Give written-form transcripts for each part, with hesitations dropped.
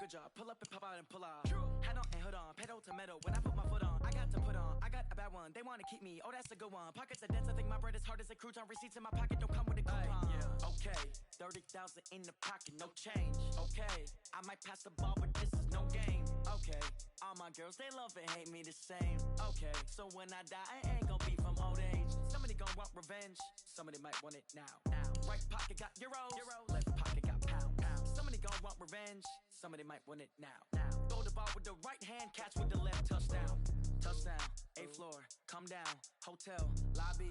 good job. Pull up and pop out and pull off. Head on and hood on, pedal to metal. When I put my foot on, I got to put on. I got a bad one, they wanna keep me. Oh, that's a good one. Pockets are dense, I think my bread is hard as a crouton. Receipts in my pocket don't come with a coupon. Okay, 30,000 in the pocket, no change. Okay, I might pass the ball, but this is no game. Okay, all my girls, they love and hate me the same. Okay, so when I die, I ain't gon' be from old age. Somebody gon' want revenge, somebody might want it now. Right pocket got euros, left pocket got pound. Somebody gon' want revenge, somebody might want it now. Throw the ball with the right hand, catch with the left, touchdown. Touchdown, 8th floor, come down, hotel, lobby.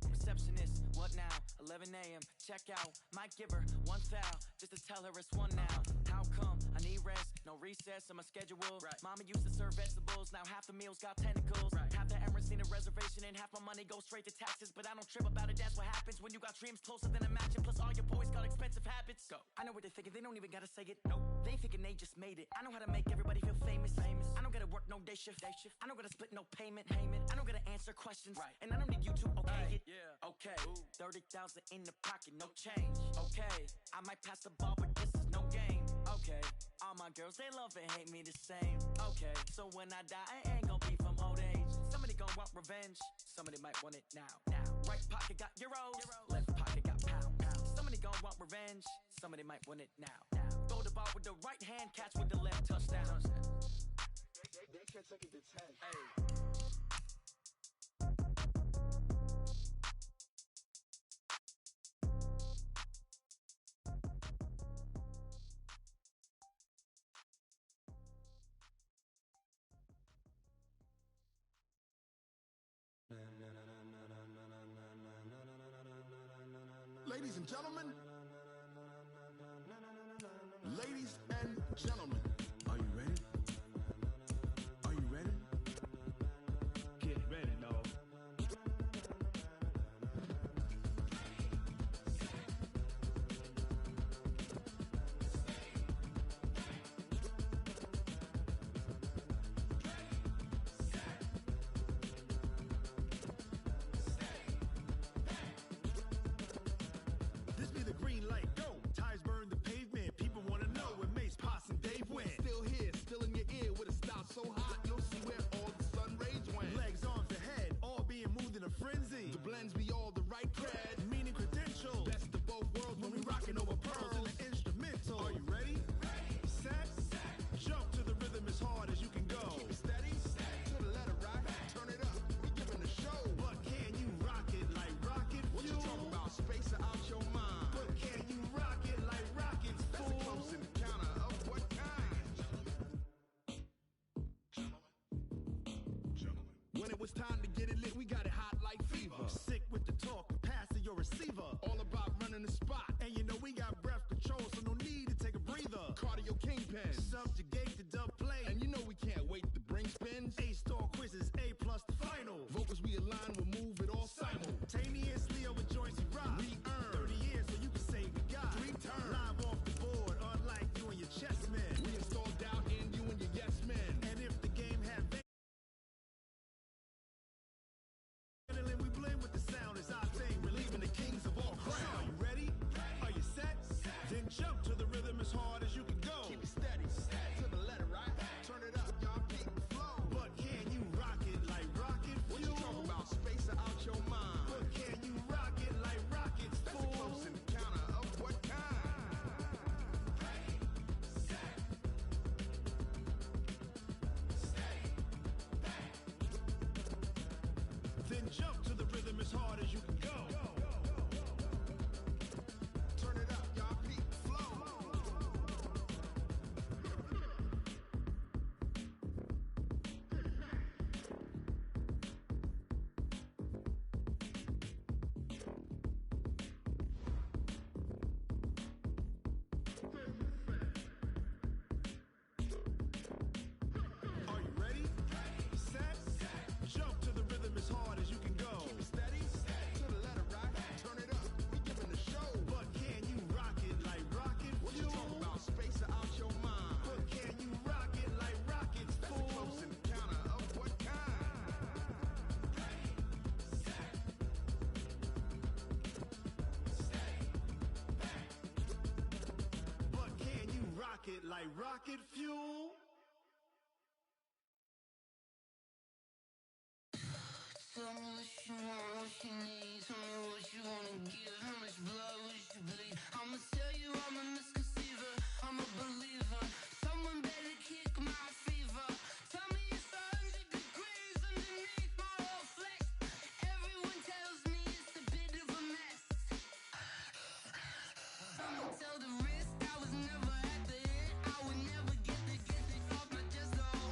Receptionist, what now? 11 a.m. Check out. Might give her one foul just to tell her it's one now. How come? I need rest, no recess in my schedule. Right. Mama used to serve vegetables, now half the meals got tentacles. Right. Half the Emirates need a reservation and half my money goes straight to taxes. But I don't trip about it, that's what happens when you got dreams closer than a match. And plus all your boys got expensive habits. Go. I know what they're thinking, they don't even gotta say it. Nope. They ain't thinking they just made it. I know how to make everybody feel famous. I don't gotta work no day shift. I don't gotta split no payment. I don't gotta answer questions. Right. And I don't need you to okay it. Yeah. Okay. 30,000 in the pocket, no change. Okay, I might pass the ball, but this is no game. Okay, all my girls, they love and hate me the same. Okay, so when I die, I ain't gon' be from old age. Somebody gon' want revenge, somebody might want it now. Right pocket got euros, left pocket got pound. Somebody gon' want revenge, somebody might want it now. Throw the ball with the right hand, catch with the left, touchdown. They can't take it to 10. Hey. Ladies and gentlemen, ladies and gentlemen, are you ready? Are you ready? Get ready, dog. This be the green light, go. Tires burn the pavement. People wanna know where Mace, Pops, and Dave went. Still here, still in your ear with a style so hot, you'll see where all the sun rays went. Legs, arms, and head, all being moved in a frenzy. The blends be all the right cred, Meaning credentials. best of both worlds when we rockin' over pearls in the instrumental. Are you ready? Set, jump to the rhythm as hard as you can go. Keep it steady, to the letter right, turn it up, we giving the show. But can you rock it like rocket What you fuel? talking about, space or out your mind? But can you rock it like rockets, That's a fool? close encounter of what kind? When it was time to get it lit, we got it hot like fever. Sick with the talk, pass to your receiver. All about running the spot. And you know we got breath control, so no need to take a breather. Cardio kingpin. Subjugate the dub play. And you know we can't wait to bring spins. A-star quizzes, A+ the final. Vocals we align, we'll move it all Simultaneously over joints we rock. We earn 30 years so you can say we got 3 turns. Live off the board, unlike you and your chess men. We install doubt in you and your yes men. And if the game had adrenaline, we blend with the sound is our thing. Relieving the kings of all crowns. So are you ready? Are you set? Then jump to the rhythm as hard as you can go. Keep it steady, to the letter right. Turn it up, y'all keep the flow. But can you rock it like rocket What fuel? you talking about, space or out your mind? But can you rock it like rockets, That's a fool? close encounter of what kind? Then jump to the rhythm as hard as you can go. Turn it up, y'all keep the flow. like rocket fuel. Tell me what you want, what you need. Tell me what you wanna give. How much blood would you bleed? I'ma tell you I'm a misconceiver. I'm a believer. Someone better kick my fever. Tell me it's 100 degrees underneath my whole flesh. Everyone tells me it's a bit of a mess. Someone tell the risk I was never at the end. I would never get this off my chest though.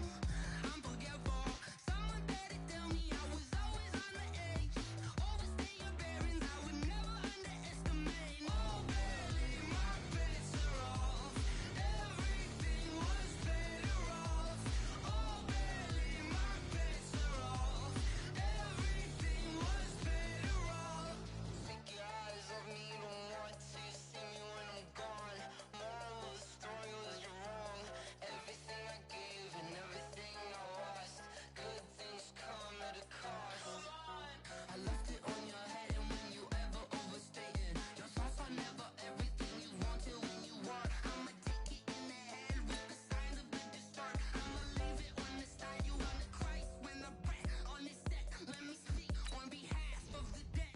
I'm forgetful. Someone better tell me I was always on the edge. Overstay your bearings, I would never underestimate. Oh barely, my bets are off. Everything was better off. Oh barely, my bets are off. Everything was better off. Take your eyes off me, don't want to see me when I'm gone. Moral of the story was you're wrong. Everything I gave and everything I lost. Good things come at a cost. I left it on your head, and when you ever overstay it, your thoughts are never everything you want till when you want. I'ma take it in the head with the signs of the distort. I'ma leave it on the side. You on the Christ when the breath on this set. Let me speak on behalf of the dead.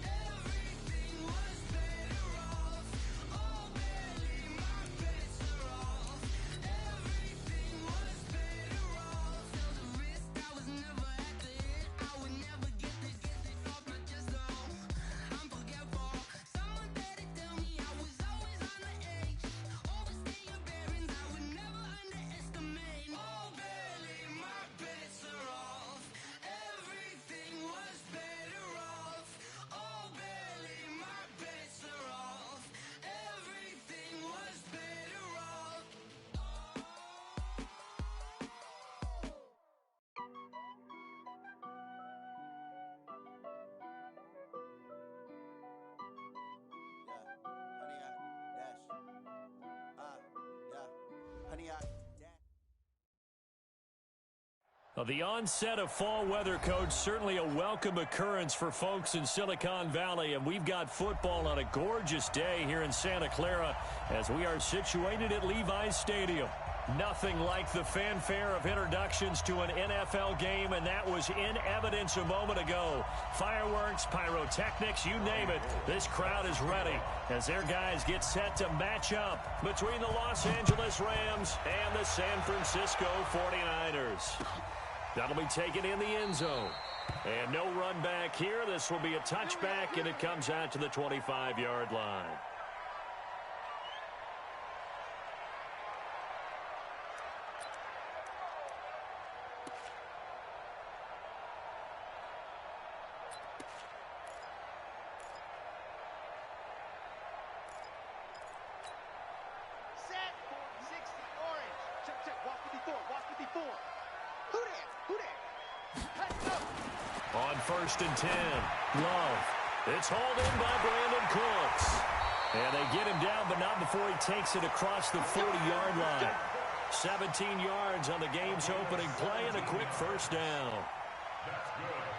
Everything was better off. Oh barely, my bets are off. Everything was better off. Tell the risk I was never at the end. I would never get this off my chest though. I'm forgetful. Someone better tell me I was always on the edge. Overstay your bearings, I would never underestimate. Oh barely, my bets are off. Everything was better off. Oh barely, my bets are off. Everything was better off. The onset of fall weather, Coach, certainly a welcome occurrence for folks in Silicon Valley, and we've got football on a gorgeous day here in Santa Clara as we are situated at Levi's Stadium. Nothing like the fanfare of introductions to an NFL game, and that was in evidence a moment ago. Fireworks, pyrotechnics, you name it. This crowd is ready as their guys get set to match up between the Los Angeles Rams and the San Francisco 49ers. That'll be taken in the end zone. And no run back here. This will be a touchback, and it comes out to the 25-yard line. Set. 60 orange. Check. Walk 54. Walk 54. Who there? Let's go. On 1st and 10, Love. It's hauled in by Brandon Cooks. And they get him down, but not before he takes it across the 40-yard line. 17 yards on the game's opening play and a quick first down.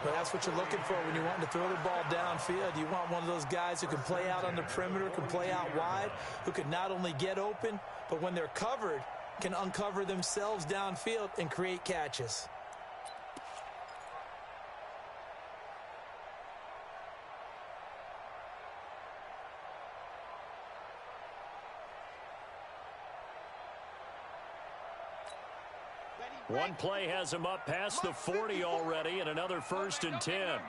Well, that's what you're looking for when you're wanting to throw the ball downfield. You want one of those guys who can play out on the perimeter, can play out wide, who can not only get open, but when they're covered, can uncover themselves downfield and create catches. One play has him up past the 40 already, and another 1st and 10.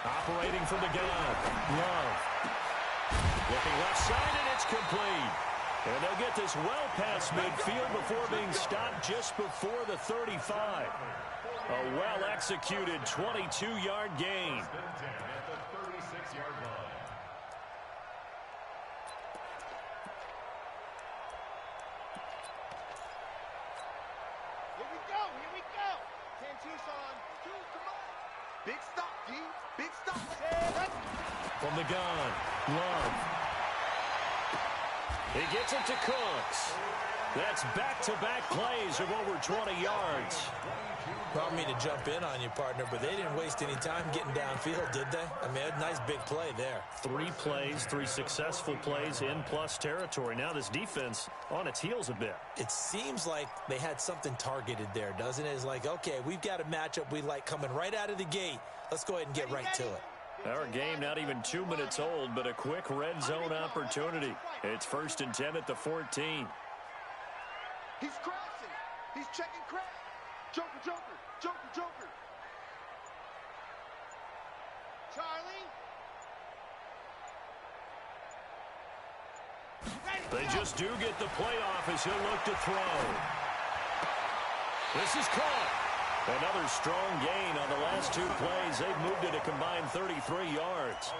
Operating from the gun, Love. Looking left side, and it's complete. And they'll get this well past midfield before being stopped just before the 35. A well-executed 22-yard gain. Here we go. 10 Tucson. Come on. Big stop, D. Big stop. From the gun, Love. He gets it to Cooks. That's back-to-back plays of over 20 yards. I don't mean to jump in on you, partner, but they didn't waste any time getting downfield, did they? I mean, a nice big play there. 3 plays, 3 successful plays in plus territory. Now this defense on its heels a bit. It seems like they had something targeted there, doesn't it? It's like, okay, we've got a matchup we like coming right out of the gate. Let's go ahead and get right to it. Our game not even 2 minutes old, but a quick red zone opportunity. It's 1st and 10 at the 14. He's crashing. He's checking crash. Joker, Joker, Joker, Joker. Charlie. They just do get the playoff as he'll look to throw. This is caught. Another strong gain on the last 2 plays. They've moved it a combined 33 yards.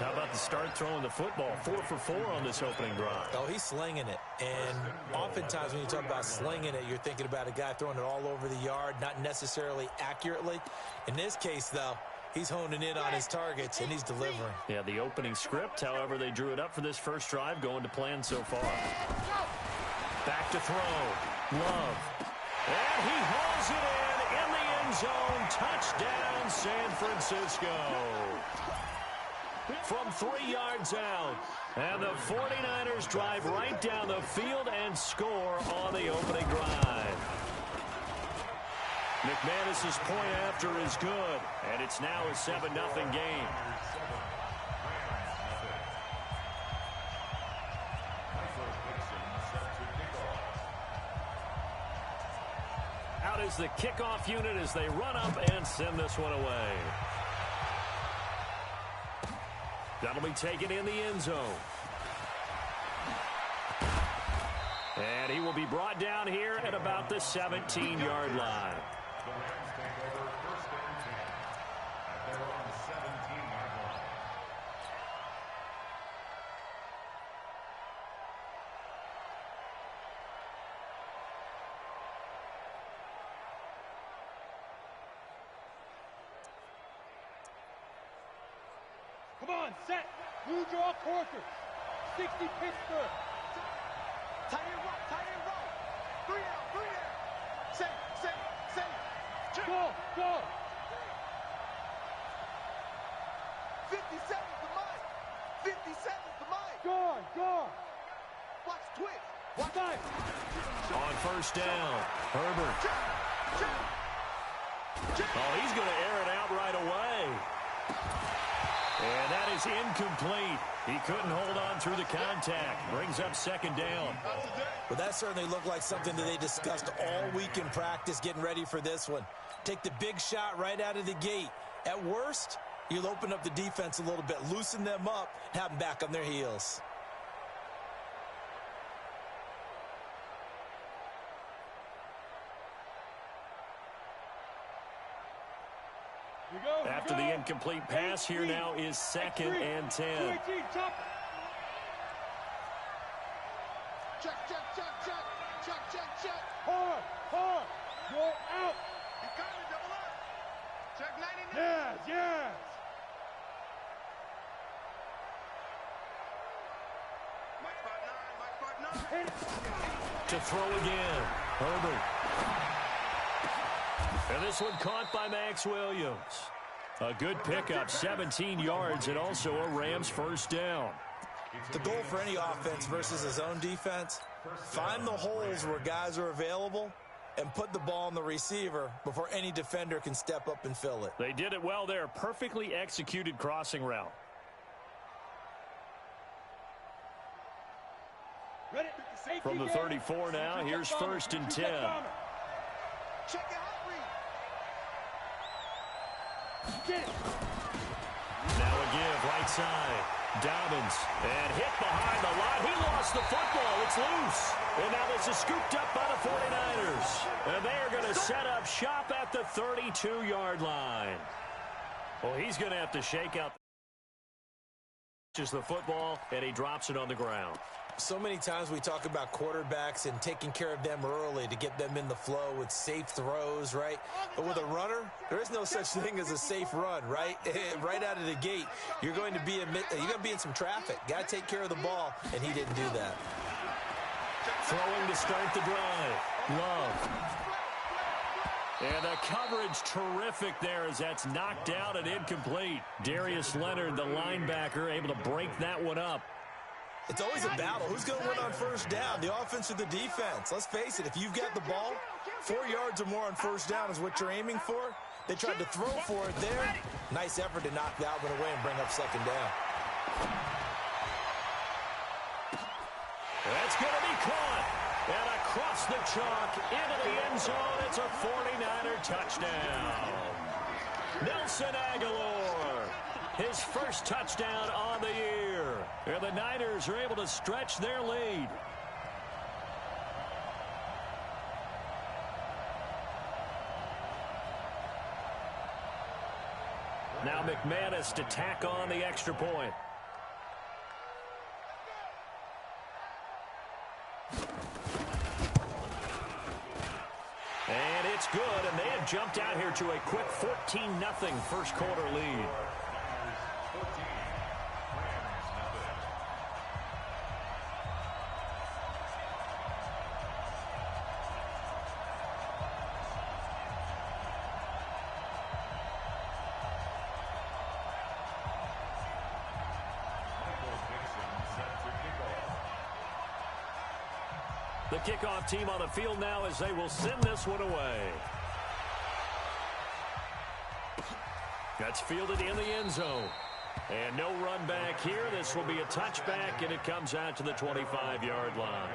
How about the start throwing the football? 4 for 4 on this opening drive. Oh, he's slinging it. And oftentimes when you talk about slinging it, you're thinking about a guy throwing it all over the yard, not necessarily accurately. In this case, though, he's honing in on his targets, and he's delivering. Yeah, the opening script, however, they drew it up for this first drive, going to plan so far. Back to throw. Love. And he hauls it in the end zone. Touchdown, San Francisco. From 3 yards out. And the 49ers drive right down the field and score on the opening drive. McManus's point after is good, and it's now a 7-0 game. Out is the kickoff unit as they run up and send this one away. That'll be taken in the end zone. And he will be brought down here at about the 17-yard line. The Rams take over 1st and 10 at their own 17-yard line. Come on, set. Blue draw quarter. 60 Pittsburgh. Tight end roll, tight end roll. 3 out, 3 out. Safe. Go. 57's the mic. 57's the mic. Gone. Watch twitch. Watch that. On 1st down, Herbert. Oh, he's going to air it out right away. And that is incomplete. He couldn't hold on through the contact. Brings up 2nd down. Well, that certainly looked like something that they discussed all week in practice getting ready for this one. Take the big shot right out of the gate. At worst, you'll open up the defense a little bit, loosen them up, have them back on their heels. After the incomplete pass, here now is 2nd and 10. Check. Hard. Go out. He's coming, double up. Check 99. Yes. Mike spot 9. To throw again, Herbert. And this one caught by Max Williams. A good pickup, 17 yards, and also a Rams 1st down. The goal for any offense versus his own defense, find the holes where guys are available and put the ball on the receiver before any defender can step up and fill it. They did it well there. Perfectly executed crossing route. From the 34 now, here's 1st and 10. Check it out. Get it. Now a give, right side. Dobbins, and hit behind the line. He lost the football. It's loose. And now this is scooped up by the 49ers. And they are going to set up shop at the 32-yard line. Well, he's going to have to shake out the football, and he drops it on the ground. So many times we talk about quarterbacks and taking care of them early to get them in the flow with safe throws, right? But with a runner, there is no such thing as a safe run, right? Right out of the gate, you're going to be in some traffic. Got to take care of the ball, and he didn't do that. Throwing to start the drive. Love. And the coverage terrific there as that's knocked out and incomplete. Darius Leonard, the linebacker, able to break that one up. It's always a battle. Who's going to win on first down, the offense or the defense? Let's face it, if you've got the ball, 4 yards or more on first down is what you're aiming for. They tried to throw for it there. Nice effort to knock that one away and bring up second down. That's going to be caught. And across the chalk into the end zone. It's a 49er touchdown. Nelson Aguilar, his first touchdown on the year. And the Niners are able to stretch their lead. Now McManus to tack on the extra point. And it's good, and they have jumped out here to a quick 14-0 first quarter lead. The kickoff team on the field now as they will send this one away. That's fielded in the end zone. And no run back here. This will be a touchback, and it comes out to the 25-yard line.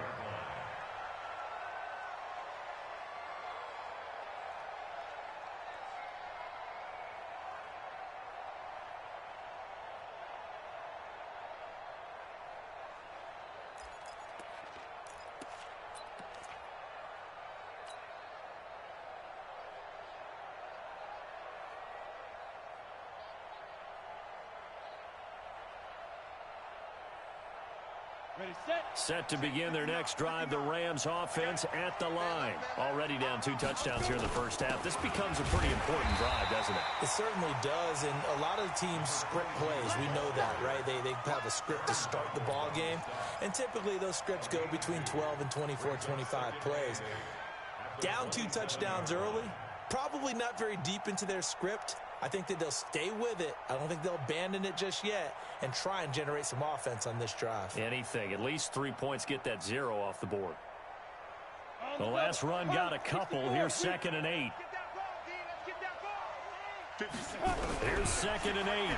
Set to begin their next drive, the Rams offense at the line. Already down 2 touchdowns here in the first half. This becomes a pretty important drive, doesn't it? It certainly does, and a lot of the teams script plays. We know that, right? They have a script to start the ball game, and typically those scripts go between 12 and 24, 25 plays. Down 2 touchdowns early, probably not very deep into their script. I think that they'll stay with it. I don't think they'll abandon it just yet and try and generate some offense on this drive. Anything. At least 3 points get that 0 off the board. The last run got a couple. Here's 2nd and 8. Here's 2nd and 8.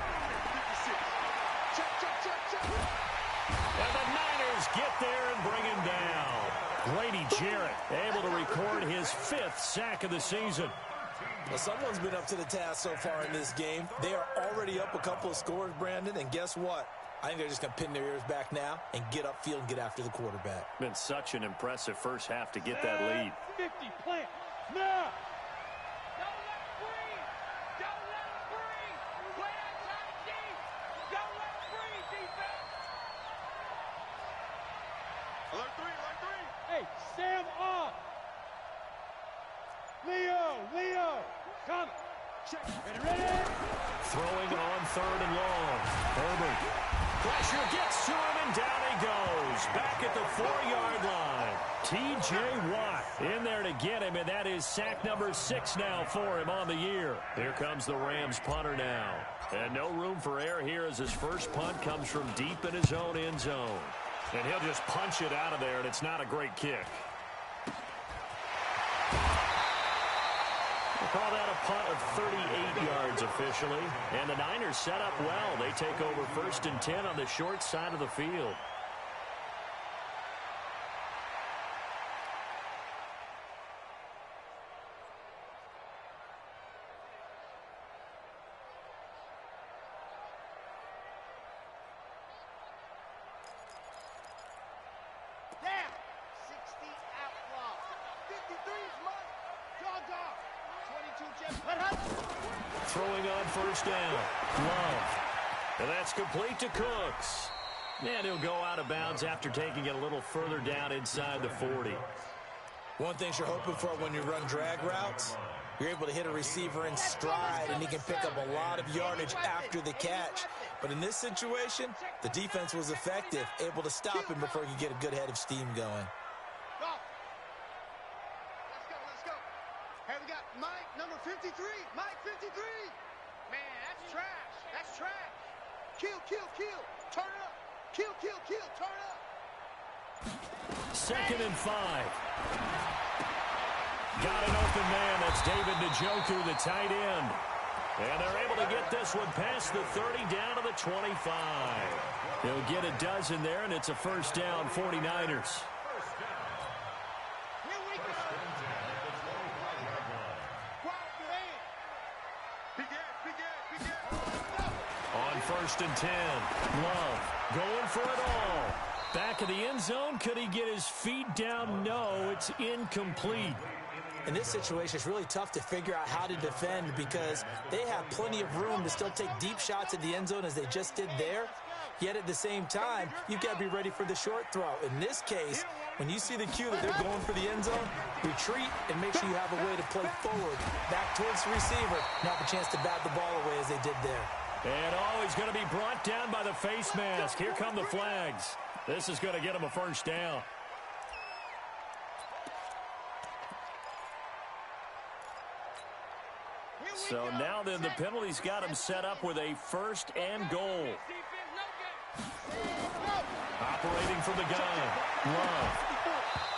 And the Niners get there and bring him down. Grady Jarrett able to record his 5th sack of the season. Well, someone's been up to the task so far in this game. They are already up a couple of scores, Brandon, and guess what? I think they're just going to pin their ears back now and get upfield and get after the quarterback. Been such an impressive first half to get that lead. 50, plant, now! Don't let him breathe! Don't let him breathe! Play outside deep! Don't let him breathe, defense! Alert 3, alert 3! Hey, Sam off! Leo, come! Check, ready? Throwing on 3rd and long. Herbert. Pressure gets to him, and down he goes. Back at the 4-yard line. T.J. Watt in there to get him, and that is sack number 6 now for him on the year. Here comes the Rams punter now. And no room for error here as his first punt comes from deep in his own end zone. And he'll just punch it out of there, and it's not a great kick. Call that a punt of 38 yards officially. And the Niners set up well. They take over 1st and 10 on the short side of the field. Down! 60 outlaw. 53's mine. Dog. 22 Jeff. Throwing on 1st down. Love. And that's complete to Cooks. And he'll go out of bounds after taking it a little further down inside the 40. One thing you're hoping for when you run drag routes, you're able to hit a receiver in stride, and he can pick up a lot of yardage after the catch. But in this situation, the defense was effective, able to stop him before he could get a good head of steam going. Hey, we got Mike, number 53. Mike, 53. Man, that's trash. That's trash. Kill, kill, kill. Turn it up. Kill, kill, kill. Turn it up. 2nd and 5. Got an open man. That's David Njoku, the tight end. And they're able to get this one past the 30 down to the 25. He'll get a dozen there, and it's a first down, 49ers. On 1st and 10, Love going for it all. Back of the end zone. Could he get his feet down? No, it's incomplete. In this situation, it's really tough to figure out how to defend because they have plenty of room to still take deep shots at the end zone as they just did there. Yet at the same time, you've got to be ready for the short throw. In this case, when you see the cue that they're going for the end zone, retreat and make sure you have a way to play forward, back towards the receiver, and have a chance to bat the ball away as they did there. And he's going to be brought down by the face mask. Here come the flags. This is going to get him a first down. So now then the penalty's got him set up with a 1st and goal. Operating from the gun. Love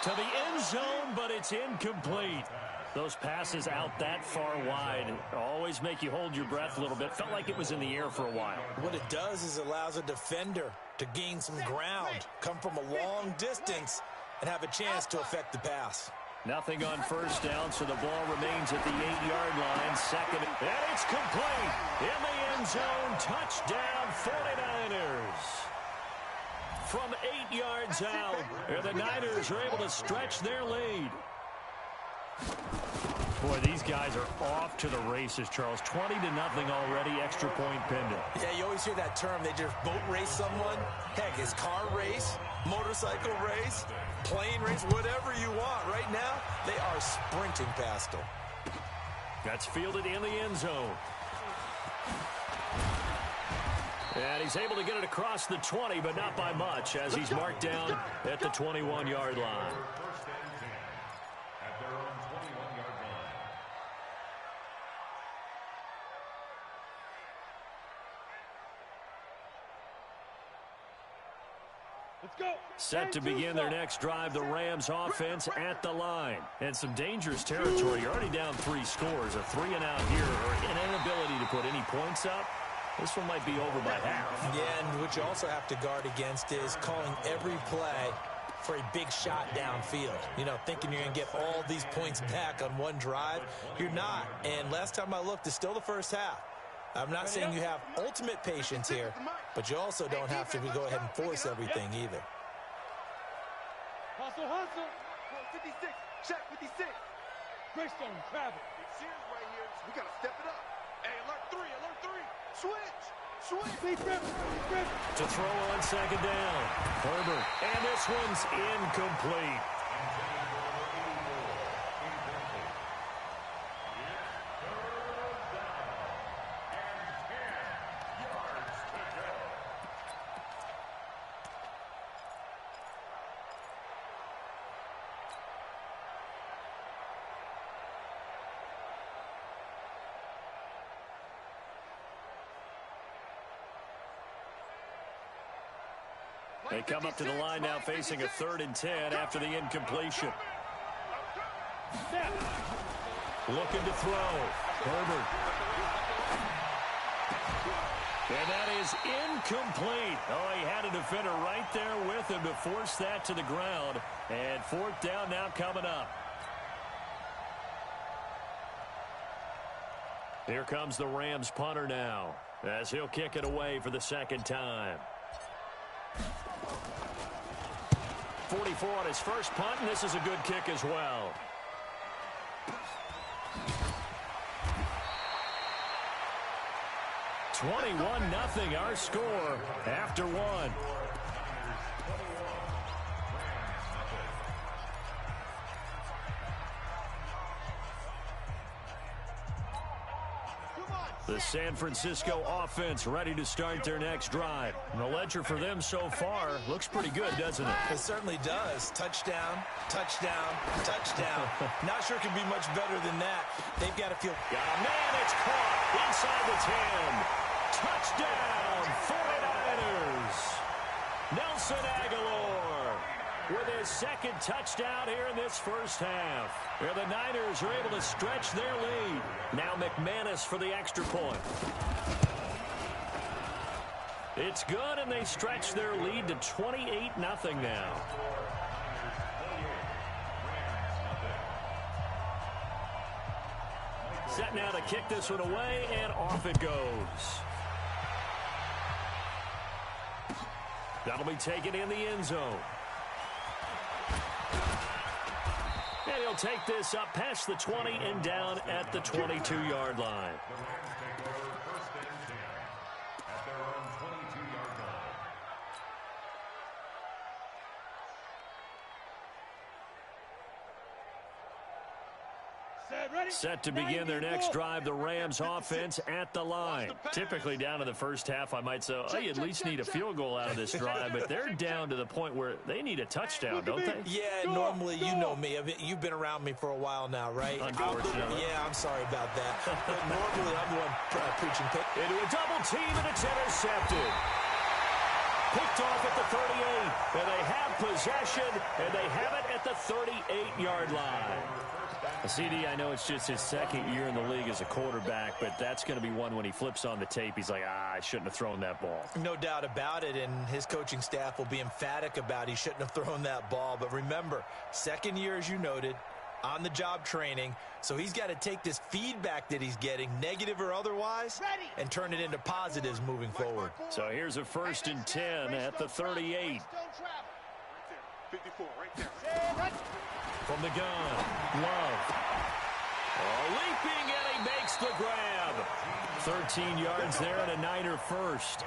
to the end zone, but it's incomplete. Those passes out that far wide always make you hold your breath a little bit. Felt like it was in the air for a while. What it does is allows a defender to gain some ground, come from a long distance, and have a chance to affect the pass. Nothing on first down, so the ball remains at the 8-yard line. 2nd, and it's complete. In the end zone, touchdown 49ers. From 8 yards out, the Niners are able to stretch their lead. Boy, these guys are off to the races, Charles. 20-0 already, extra point pending. Yeah, you always hear that term. They just boat race someone. Heck, it's car race, motorcycle race, plane race, whatever you want. Right now, they are sprinting past them. That's fielded in the end zone. And he's able to get it across the 20, but not by much, as he's marked down at the 21-yard line. Set to begin their next drive, the Rams offense at the line. And some dangerous territory. You're already down 3 scores. A 3-and-out here, or an inability to put any points up. This one might be over by half. Yeah, and what you also have to guard against is calling every play for a big shot downfield. You know, thinking you're going to get all these points back on one drive. You're not. And last time I looked, it's still the first half. I'm not saying you have ultimate patience here, but you also don't have to go ahead and force everything either. Hustle, hustle. 56. Check 56. Greystone, travel. It's yours right here. We got to step it up. Hey, alert 3, alert 3. Switch. Switch. To throw on 2nd down. Herbert. And this one's incomplete. They come up to the line now facing a 3rd and 10 after the incompletion. Looking to throw. Herbert. And that is incomplete. Oh, he had a defender right there with him to force that to the ground. And 4th down now coming up. Here comes the Rams punter now, as he'll kick it away for the 2nd time. 44 on his first punt, and this is a good kick as well. (21-0) our score after 1. Come on, The San Francisco offense ready to start their next drive. And the ledger for them so far looks pretty good, doesn't it? It certainly does. Touchdown, touchdown, touchdown. Not sure it could be much better than that. They've got to feel... Got a man, it's caught inside the 10. Touchdown, 49ers. Nelson Aguilar with his second touchdown here in this first half. Where the Niners are able to stretch their lead. Now McManus for the extra point. It's good, and they stretch their lead to 28-0 now. Set now to kick this one away, and off it goes. That'll be taken in the end zone. And he'll take this up past the 20 and down at the 22-yard line. Set to begin their next drive, the Rams offense at the line. Typically down in the first half, I might say, oh, you at least need a field goal out of this drive, but they're down to the point where they need a touchdown, don't they? Yeah, normally, you know me. You've been around me for a while now, right? Unfortunately. Yeah, I'm sorry about that. But normally, I'm the one preaching pick. Into a double team, and it's intercepted. Picked off at the 38, and they have possession, and they have it at the 38-yard line. CD, I know it's just his second year in the league as a quarterback, but that's going to be one when he flips on the tape. He's like, I shouldn't have thrown that ball. No doubt about it, and his coaching staff will be emphatic about he shouldn't have thrown that ball. But remember, second year, as you noted, on-the-job training, so he's got to take this feedback that he's getting, negative or otherwise, and turn it into positives moving forward. So here's a 1st and 10 at the 38. 54 right there. From the gun, Love. Leaping, and he makes the grab. 13 yards there and a Niner first.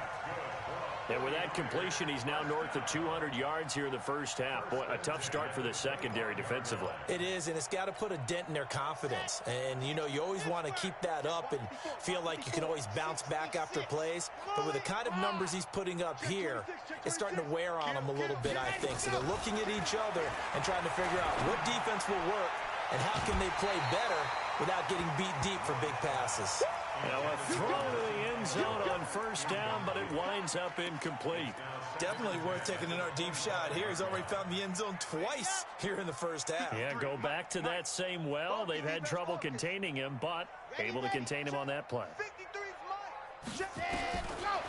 And with that completion, he's now north of 200 yards here in the first half. Boy, a tough start for the secondary defensively. It is, and it's got to put a dent in their confidence. And, you know, you always want to keep that up and feel like you can always bounce back after plays. But with the kind of numbers he's putting up here, it's starting to wear on them a little bit, I think. So they're looking at each other and trying to figure out what defense will work and how can they play better without getting beat deep for big passes. Now a throw to the end zone on first down, but it winds up incomplete. Definitely worth taking another deep shot here. He's already found the end zone twice here in the first half. Yeah, go back to that same well. They've had trouble containing him, but able to contain him on that play.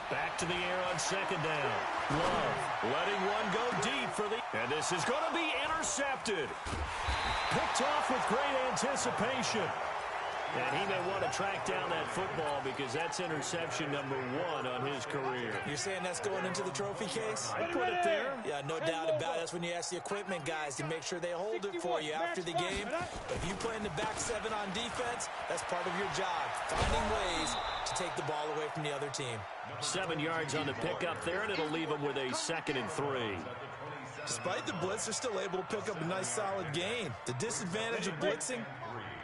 Back to the air on second down. Love letting one go deep for the... And this is going to be intercepted. Picked off with great anticipation. And he may want to track down that football because that's interception number 1 on his career. You're saying that's going into the trophy case? I put it there. Yeah, no doubt about it. That's when you ask the equipment guys to make sure they hold it for you after the game. But if you play in the back 7 on defense, that's part of your job, finding ways to take the ball away from the other team. 7 yards on the pickup there, and it'll leave them with a 2nd and 3. Despite the blitz, they're still able to pick up a nice solid gain. The disadvantage of blitzing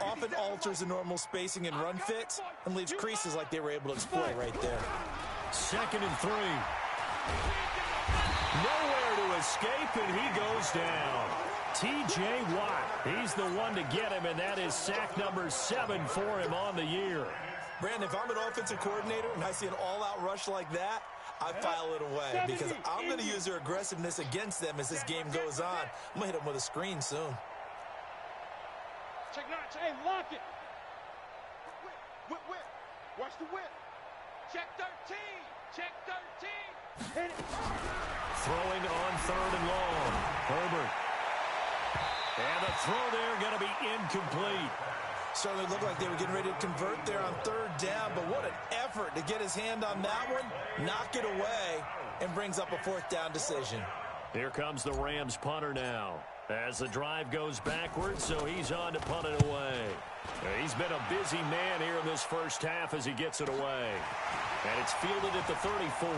often alters the normal spacing and run fits and leaves creases like they were able to exploit right there. 2nd and 3. Nowhere to escape, and he goes down. T.J. Watt, he's the one to get him, and that is sack number 7 for him on the year. Brandon, if I'm an offensive coordinator and I see an all-out rush like that, I file it away because I'm going to use their aggressiveness against them as this game goes on. I'm going to hit them with a screen soon. Check notch, hey, lock it. Whip. Watch the whip. Check 13. Check 13. Hit it. Throwing on 3rd and long. Herbert. And the throw there going to be incomplete. Certainly looked like they were getting ready to convert there on 3rd down, but what an effort to get his hand on that one, knock it away, and brings up a 4th down decision. Here comes the Rams punter now as the drive goes backwards, so he's on to punt it away. He's been a busy man here in this first half as he gets it away. And it's fielded at the 34.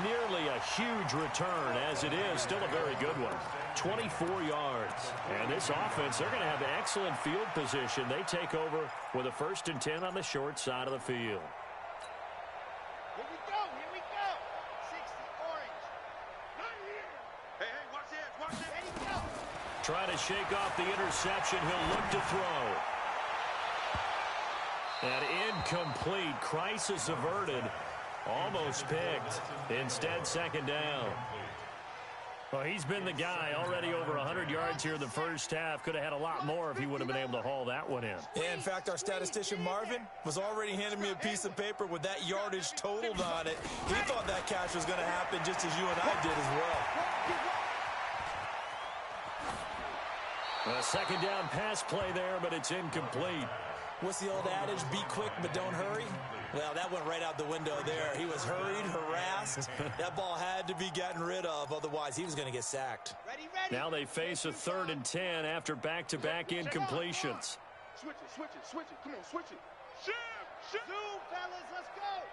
Nearly a huge return. As it is, still a very good one. 24 yards. And this offense, they're going to have excellent field position. They take over with a 1st and 10 on the short side of the field. Here we go. 60 orange. Not here. Hey, watch this. Ready, go. Trying to shake off the interception. He'll look to throw. And incomplete. Crisis averted. Almost picked. Instead, 2nd down. Well, he's been the guy. Already over 100 yards here in the first half. Could have had a lot more if he would have been able to haul that one in. Yeah, in fact, our statistician Marvin was already handing me a piece of paper with that yardage totaled on it. He thought that catch was going to happen just as you and I did as well. A 2nd down pass play there, but it's incomplete. What's the old adage? Be quick, but don't hurry. Well, that went right out the window there. He was hurried, harassed. That ball had to be gotten rid of. Otherwise, he was going to get sacked. Ready. Now they face a 3rd and 10 after back-to-back incompletions. Switch it. Come on, switch it. Shoot. Zoom, fellas. Let's go.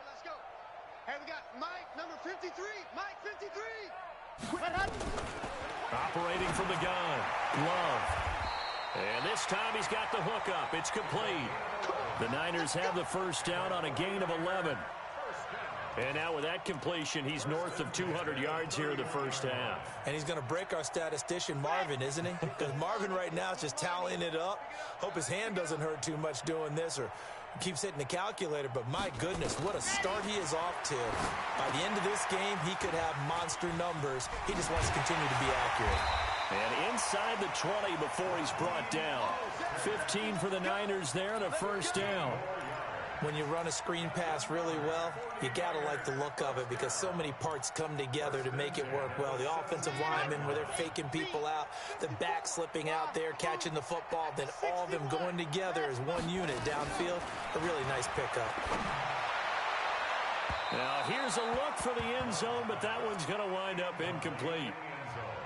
Let's go. Hey, we got Mike, number 53. Mike, 53. Operating from the gun. Love. And this time he's got the hook up. It's complete. The Niners have the 1st down on a gain of 11. And now with that completion, he's north of 200 yards here in the first half. And he's going to break our statistician Marvin, isn't he? Because Marvin right now is just tallying it up. Hope his hand doesn't hurt too much doing this or keeps hitting the calculator. But my goodness, what a start he is off to. By the end of this game, he could have monster numbers. He just wants to continue to be accurate. And inside the 20 before he's brought down. 15 for the Niners there and a 1st down. When you run a screen pass really well, you got to like the look of it because so many parts come together to make it work well. The offensive linemen, where they're faking people out, the back slipping out there, catching the football, then all of them going together as one unit downfield. A really nice pickup. Now here's a look for the end zone, but that one's going to wind up incomplete.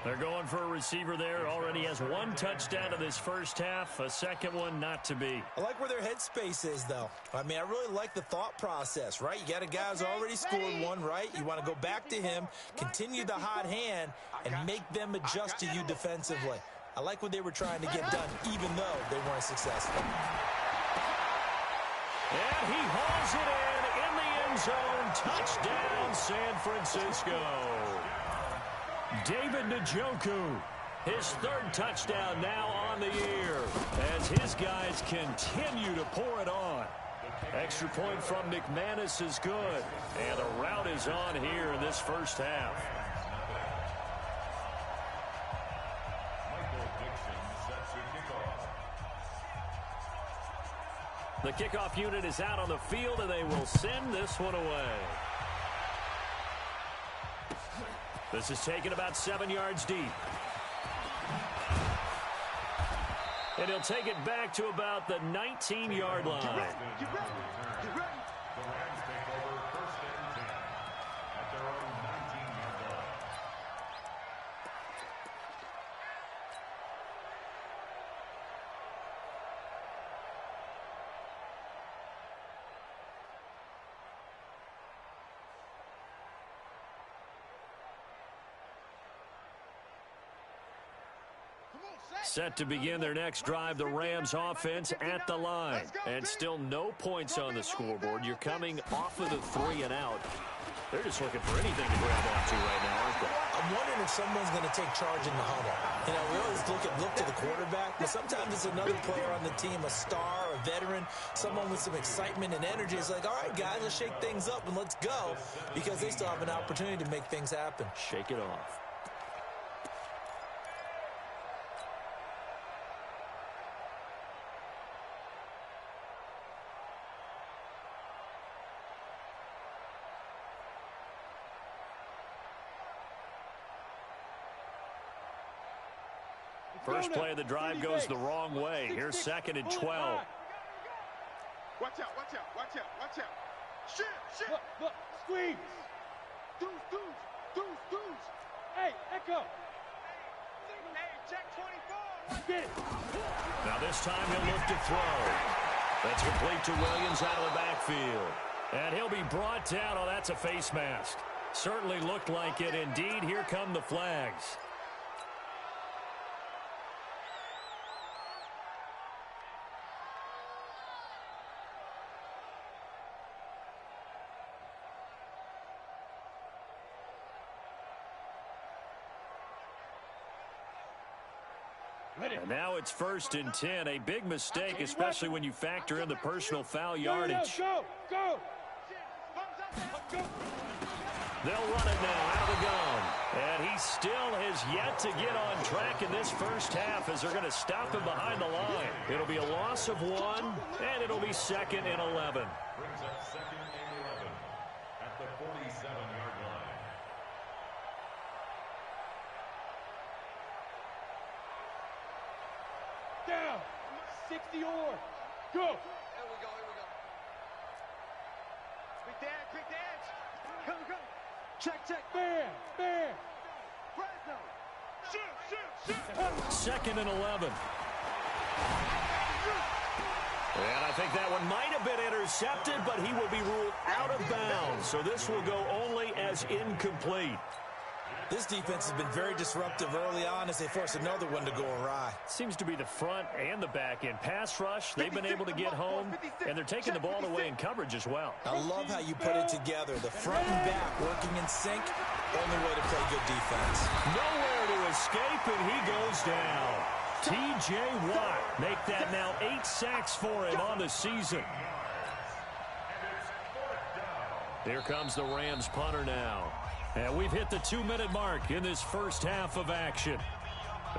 They're going for a receiver there. Already has 1 touchdown in this first half. A 2nd one not to be. I like where their headspace is, though. I mean, I really like the thought process, right? You got a guy who's already scored one, right? You want to go back to him, continue the hot hand, and make them adjust to you defensively. I like what they were trying to get done, even though they weren't successful. And he hauls it in the end zone. Touchdown, San Francisco. David Njoku, his 3rd touchdown now on the year as his guys continue to pour it on. Extra point from McManus is good, and the route is on here in this first half. The kickoff unit is out on the field, and they will send this one away. This is taken about 7 yards deep. And he'll take it back to about the 19-yard line. Get ready. The Rams take over 1st and 10 at their own 19-yard line. Set to begin their next drive, the Rams offense at the line. And still no points on the scoreboard. You're coming off of the 3 and out. They're just looking for anything to grab onto right now, aren't they? I'm wondering if someone's going to take charge in the huddle. You know, we always look to the quarterback, but sometimes it's another player on the team, a star, a veteran, someone with some excitement and energy. It's like, all right, guys, let's shake things up and let's go, because they still have an opportunity to make things happen. Shake it off. First play of the drive goes the wrong way. Here's 2nd and 12. Watch out. Shit. Look, squeeze. Deuce. Hey, Echo. Hey, check 24. Get it. Now this time he'll look to throw. That's complete to Williams out of the backfield. And he'll be brought down. Oh, that's a face mask. Certainly looked like it. Indeed, here come the flags. And now it's 1st and 10. A big mistake, especially when you factor in the personal foul yardage. Go! They'll run it now out of the gun. And he still has yet to get on track in this first half as they're going to stop him behind the line. It'll be a loss of 1, and it'll be 2nd and 11. Brings up 2nd and 11 at the 47-yard line. Down! 60 or go! Here we go. Quick dance. Go. Check. Bam! Fresno. Shoot. 2nd and 11. And I think that one might have been intercepted, but he will be ruled out of bounds. So this will go only as incomplete. This defense has been very disruptive early on as they force another one to go awry. Seems to be the front and the back end. Pass rush, they've been able to get home, and they're taking the ball away in coverage as well. I love how you put it together. The front and back working in sync. Only way to play good defense. Nowhere to escape, and he goes down. T.J. Watt make that now 8 sacks for him on the season. Here comes the Rams punter now. And we've hit the 2-minute mark in this first half of action.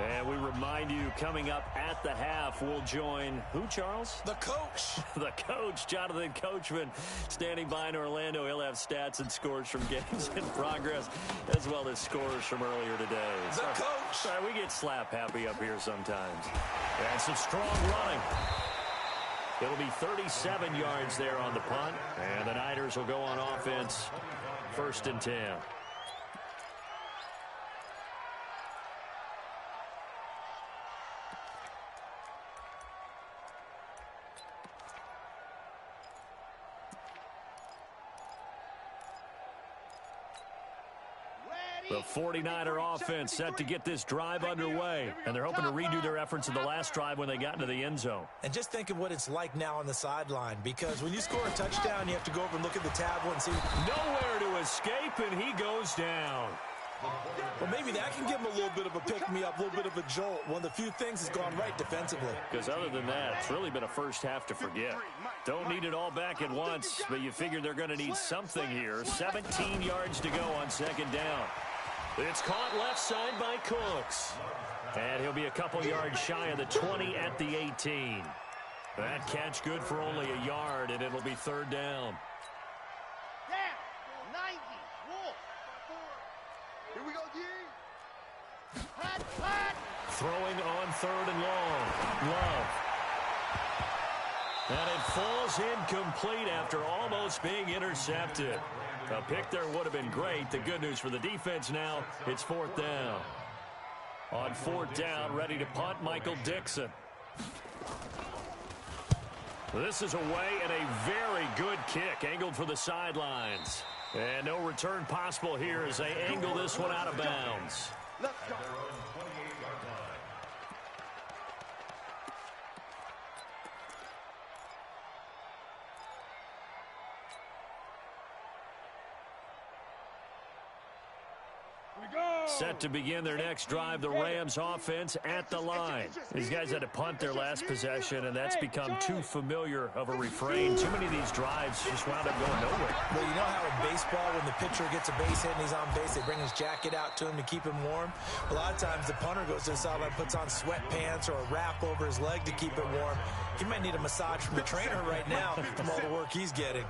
And we remind you, coming up at the half, we'll join who, Charles? The coach. The coach, Jonathan Coachman, standing by in Orlando. He'll have stats and scores from games in progress, as well as scores from earlier today. The coach. Sorry, we get slap happy up here sometimes. And some strong running. It'll be 37 yards there on the punt. And the Niners will go on offense, 1st and 10. The 49er offense set to get this drive underway, and they're hoping to redo their efforts in the last drive when they got into the end zone. And just think of what it's like now on the sideline, because when you score a touchdown, you have to go over and look at the tablet and see. Nowhere to escape, and he goes down. Well, maybe that can give him a little bit of a pick-me-up, a little bit of a jolt. One of the few things has gone right defensively. Because other than that, it's really been a first half to forget. Don't need it all back at once, but you figure they're going to need something here. 17 yards to go on 2nd down. It's caught left side by Cooks. And he'll be a couple yards shy of the 20 at the 18. That catch good for only a yard, and it'll be 3rd down. Down. 90. Wolf. Here we go, D. Hot. Throwing on 3rd and long. Love. And it falls incomplete after almost being intercepted. A pick there would have been great. The good news for the defense now, it's 4th down. On 4th down, ready to punt, Michael Dixon. This is away and a very good kick, angled for the sidelines. And no return possible here as they angle this one out of bounds. Let's go. Set to begin their next drive, the Rams offense at the line. These guys had to punt their last possession, and that's become too familiar of a refrain. Too many of these drives just wound up going nowhere. Well, you know how in baseball, when the pitcher gets a base hit and he's on base, they bring his jacket out to him to keep him warm. A lot of times the punter goes to the sideline, puts on sweatpants or a wrap over his leg to keep it warm. He might need a massage from the trainer right now from all the work he's getting.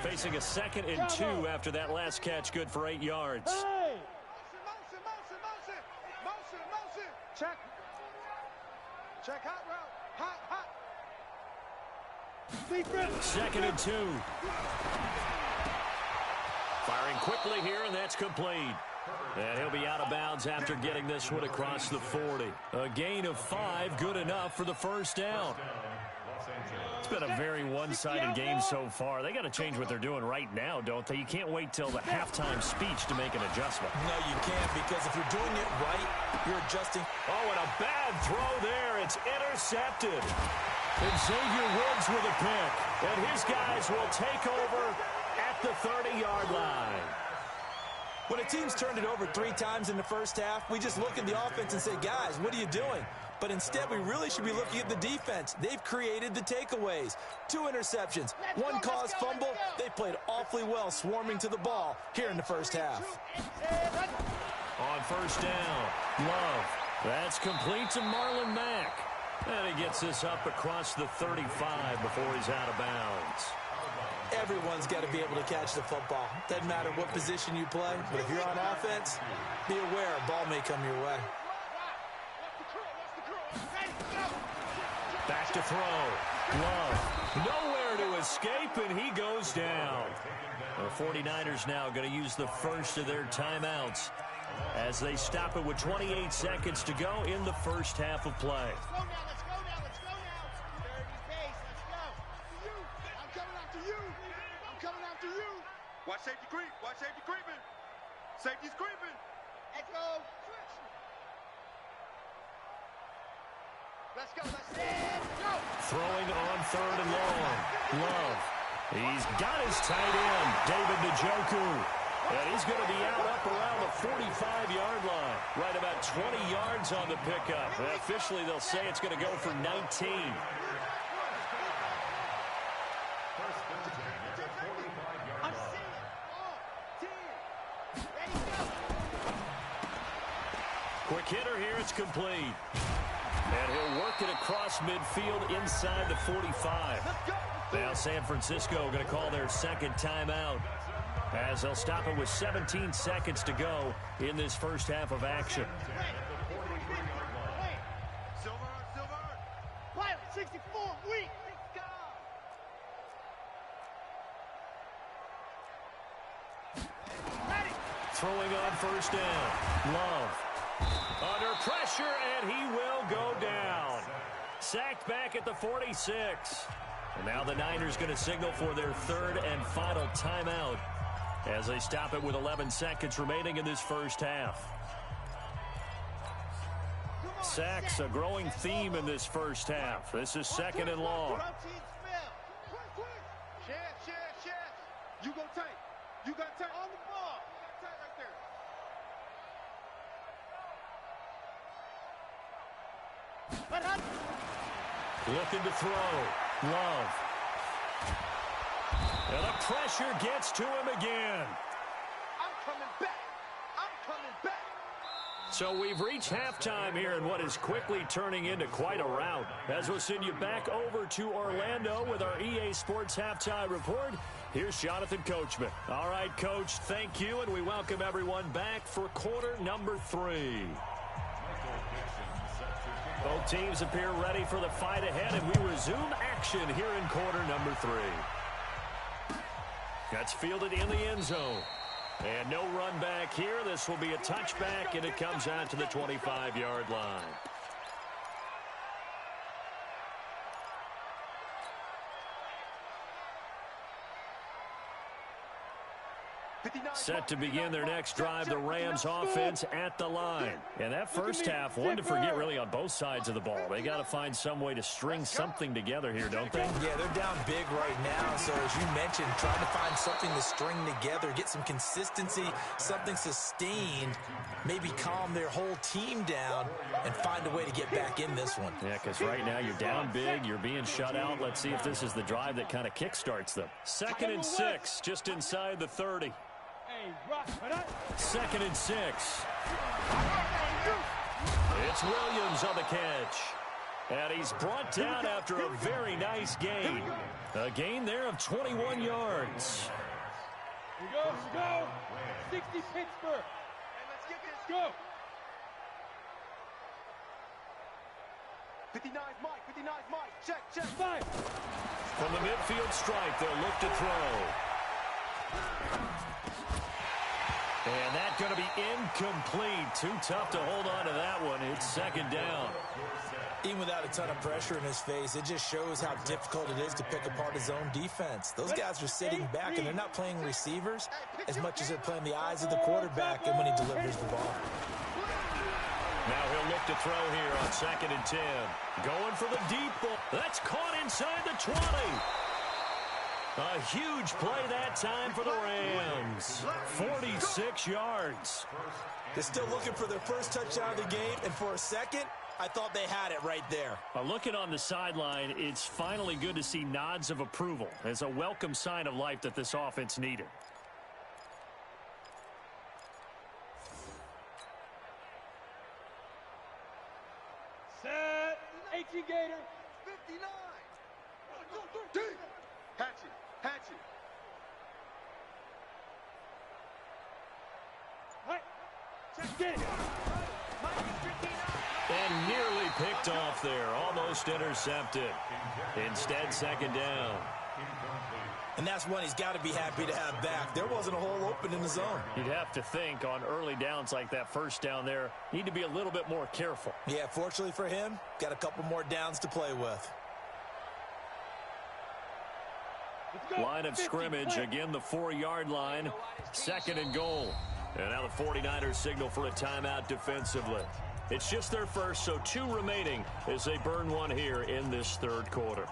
Facing a 2nd and 2 after that last catch, good for 8 yards. Check hot route. Hot. 2nd and 2. Firing quickly here, and that's complete. And he'll be out of bounds after getting this one across the 40. A gain of 5, good enough for the 1st down. Los Angeles. It's been a very one-sided game so far. They got to change what they're doing right now, don't they? You can't wait till the halftime speech to make an adjustment. No, you can't, because if you're doing it right, you're adjusting. Oh, and a bad throw there. It's intercepted. And Xavier Woods with a pick. And his guys will take over at the 30-yard line. When a team's turned it over 3 times in the first half, we just look at the offense and say, guys, what are you doing? But instead, we really should be looking at the defense. They've created the takeaways. 2 interceptions, 1 caused fumble. They played awfully well swarming to the ball here in the first half. On first down, Love. That's complete to Marlon Mack. And he gets this up across the 35 before he's out of bounds. Everyone's got to be able to catch the football. Doesn't matter what position you play, but if you're on offense, be aware a ball may come your way. Back to throw. Love. Nowhere to escape, and he goes down. The 49ers now going to use the first of their timeouts as they stop it with 28 seconds to go in the first half of play. Let's go now. I'm coming after you. Watch safety creeping. Safety's creeping. Let's go. Let's go. Throwing on 3rd and long. Love. He's got his tight end, David Njoku. And he's going to be out up around the 45-yard line. Right about 20 yards on the pickup. And officially, they'll say it's going to go for 19. Quick hitter here, it's complete. And he'll work it across midfield inside the 45. Now San Francisco going to call their second timeout as they'll stop it with 17 seconds to go in this first half of action. Silver. Pilot 64, weak. Throwing on first down. Love. Under pressure, and he will go down. Sacked back at the 46. And now the Niners going to signal for their 3rd and final timeout as they stop it with 11 seconds remaining in this first half. Sacks, a growing theme in this first half. This is 2nd and long. Share. You go tight. You got tight on the ball. You got tight right there. Looking to throw. Love. And the pressure gets to him again. I'm coming back. So we've reached halftime here in what is quickly turning into quite a rout. As we'll send you back over to Orlando with our EA Sports Halftime Report, here's Jonathan Coachman. All right, Coach, thank you, and we welcome everyone back for quarter number 3. Both teams appear ready for the fight ahead, and we resume action here in quarter number 3. That's fielded in the end zone. And no run back here. This will be a touchback, and it comes out to the 25-yard line. Set to begin their next drive, the Rams offense at the line. And that first half, one to forget really on both sides of the ball. They got to find some way to string something together here, don't they? Yeah, they're down big right now. So as you mentioned, trying to find something to string together, get some consistency, something sustained, maybe calm their whole team down and find a way to get back in this one. Yeah, because right now you're down big, you're being shut out. Let's see if this is the drive that kind of kickstarts them. 2nd and 6, just inside the 30. 2nd and 6. It's Williams on the catch. And he's brought down after a very nice gain. A gain there of 21 yards. Here we go. 60 Pittsburgh. Let's get this. Go. 59 Mike. Check. 5. From the midfield stripe, they'll look to throw. And that's going to be incomplete. Too tough to hold on to that one. It's 2nd down. Even without a ton of pressure in his face, it just shows how difficult it is to pick apart his own defense. Those guys are sitting back, and they're not playing receivers as much as they're playing the eyes of the quarterback and when he delivers the ball. Now he'll look to throw here on 2nd and 10. Going for the deep ball. That's caught inside the 20. A huge play that time for the Rams. 46 yards. They're still looking for their first touchdown of the game, and for a second, I thought they had it right there. Looking on the sideline, it's finally good to see nods of approval. It's a welcome sign of life that this offense needed. Set. 18 Gator. 59. 1, 2, 3. Hatchet. Hatchet. Right. Check, get it. And nearly picked off there. Almost intercepted. Instead, 2nd down. And that's one he's got to be happy to have back. There wasn't a hole open in the zone. You'd have to think on early downs like that first down there, need to be a little bit more careful. Yeah, fortunately for him, got a couple more downs to play with. Line of scrimmage, again the 4-yard line. 2nd and goal. And now the 49ers signal for a timeout defensively. It's just their first, so 2 remaining as they burn one here in this 3rd quarter.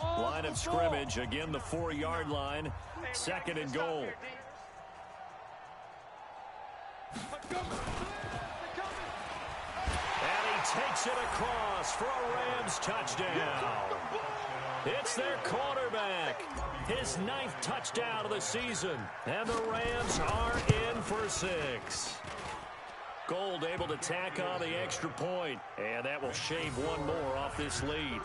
Line of scrimmage, again the 4-yard line. 2nd and goal. And he takes it across for a Rams touchdown. It's their quarterback. His 9th touchdown of the season. And the Rams are in for 6. Gold able to tack on the extra point. And that will shave one more off this lead.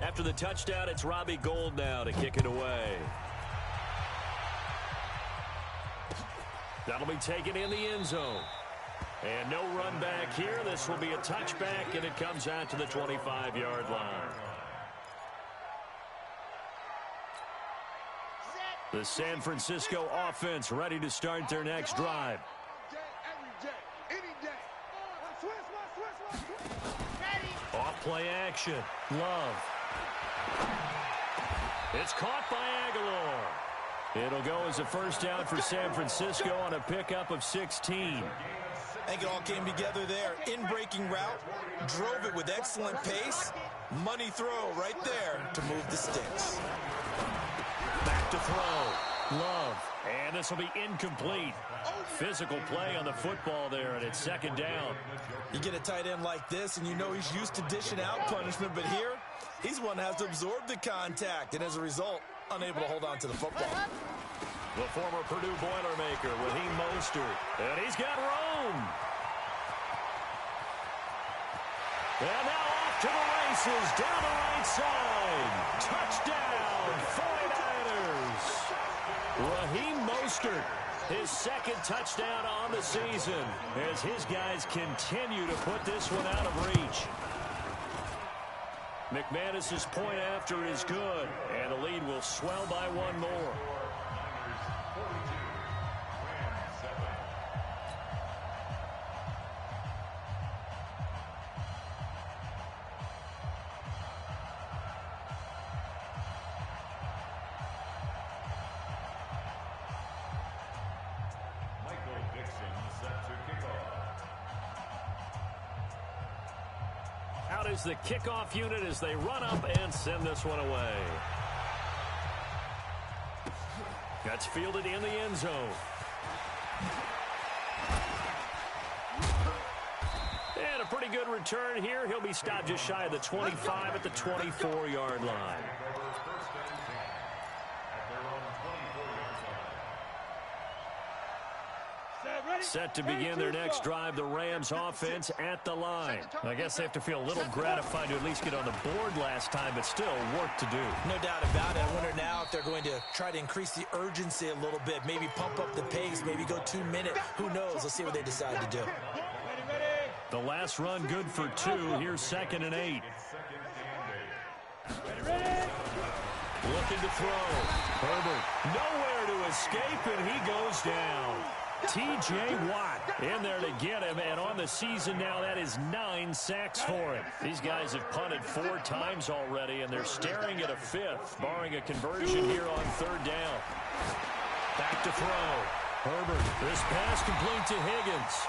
After the touchdown, it's Robbie Gould now to kick it away. That'll be taken in the end zone. And no run back here. This will be a touchback, and it comes out to the 25-yard line. The San Francisco offense ready to start their next drive. Off play action. Love. It's caught by Aguilar. It'll go as a first down for San Francisco on a pickup of 16. I think it all came together there. In-breaking route, drove it with excellent pace. Money throw right there to move the sticks. Back to throw. Love. And this will be incomplete. Physical play on the football there, and it's 2nd down. You get a tight end like this, and you know he's used to dishing out punishment, but here, he's one that has to absorb the contact, and as a result, unable to hold on to the football. The former Purdue Boilermaker, Raheem Mostert. And he's got room. And now off to the races, down the right side. Touchdown, 49ers. Raheem Mostert, his 2nd touchdown on the season, as his guys continue to put this one out of reach. McManus's point after is good, and the lead will swell by one more. Out is the kickoff unit as they run up and send this one away. That's fielded in the end zone. And a pretty good return here. He'll be stopped just shy of the 25 at the 24-yard line. Set to begin their next drive, the Rams offense at the line. I guess they have to feel a little gratified to at least get on the board last time, but still work to do. No doubt about it. I wonder now if they're going to try to increase the urgency a little bit, maybe pump up the pace, maybe go 2 minutes. Who knows? Let's see what they decide to do. The last run good for 2. Here's 2nd and 8. Looking to throw. Herbert nowhere to escape, and he goes down. T.J. Watt in there to get him, and on the season now, that is 9 sacks for him. These guys have punted 4 times already, and they're staring at a 5th, barring a conversion here on 3rd down. Back to throw. Herbert, this pass complete to Higgins.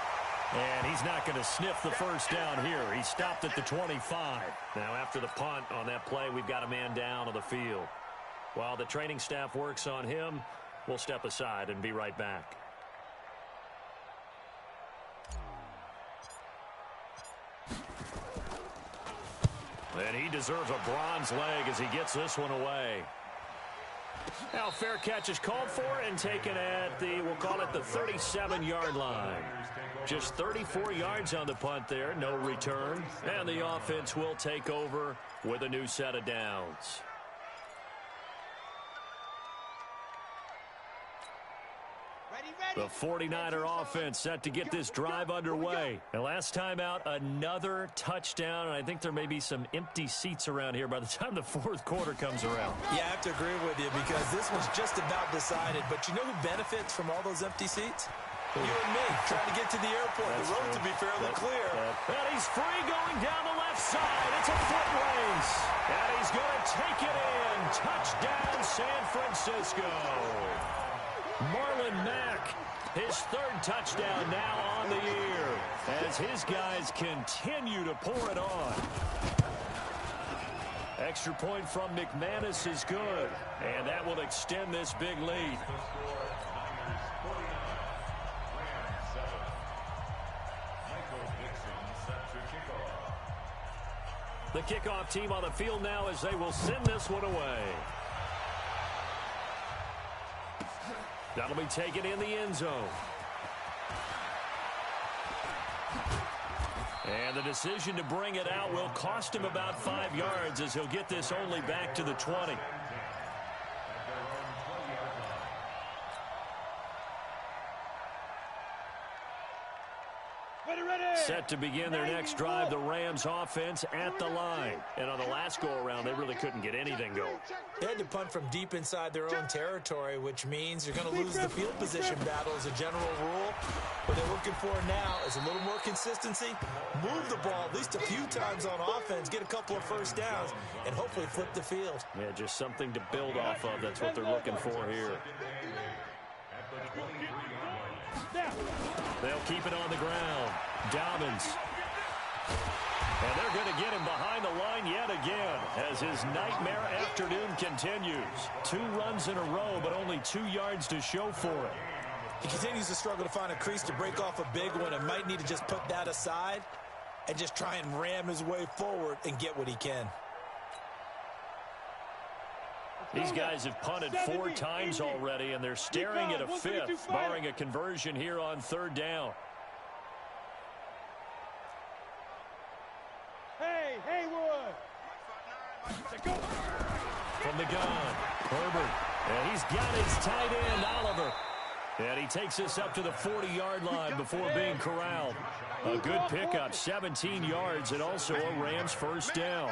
And he's not going to sniff the first down here. He stopped at the 25. Now, after the punt on that play, we've got a man down on the field. While the training staff works on him, we'll step aside and be right back. And he deserves a bronze leg as he gets this one away. Now, fair catch is called for and taken at the, we'll call it the 37-yard line. Just 34 yards on the punt there, no return. And the offense will take over with a new set of downs. The 49er offense set to get this drive underway. And last time out, another touchdown. And I think there may be some empty seats around here by the time the 4th quarter comes around. Yeah, I have to agree with you because this one's just about decided. But you know who benefits from all those empty seats? You and me, trying to get to the airport. The road to be fairly clear. And he's free going down the left side. It's a foot race. And he's going to take it in. Touchdown, San Francisco. Marlon Mack, his 3rd touchdown now on the year as his guys continue to pour it on. Extra point from McManus is good, and that will extend this big lead. The kickoff team on the field now as they will send this one away. That'll be taken in the end zone. And the decision to bring it out will cost him about 5 yards as he'll get this only back to the 20. Set to begin their next drive, the Rams offense at the line. And on the last go-around, they really couldn't get anything going. They had to punt from deep inside their own territory, which means you're going to lose the field position battle as a general rule. What they're looking for now is a little more consistency, move the ball at least a few times on offense, get a couple of first downs, and hopefully flip the field. Yeah, just something to build off of. That's what they're looking for here. They'll keep it on the ground. Dobbins. And they're going to get him behind the line yet again as his nightmare afternoon continues. 2 runs in a row, but only 2 yards to show for it. He continues to struggle to find a crease to break off a big one and might need to just put that aside and just try and ram his way forward and get what he can. These guys have punted 4 times already, and they're staring at a 5th, barring a conversion here on 3rd down. Hey, Haywood! From the gun, Herbert. And he's got his tight end, Oliver. And he takes this up to the 40-yard line before being corralled. A good pickup, 17 yards, and also a Rams first down.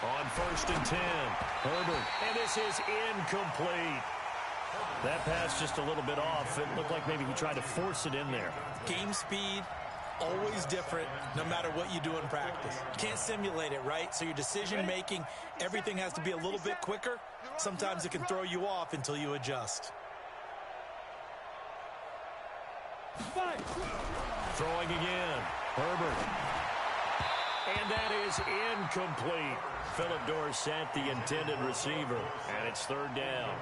On 1st and 10, Herbert. And this is incomplete. That pass just a little bit off. It looked like maybe he tried to force it in there. Game speed, always different no matter what you do in practice. You can't simulate it, right? So your decision-making, everything has to be a little bit quicker. Sometimes it can throw you off until you adjust. Throwing again, Herbert. And that is incomplete. Philip Dorsett, the intended receiver, and it's 3rd down.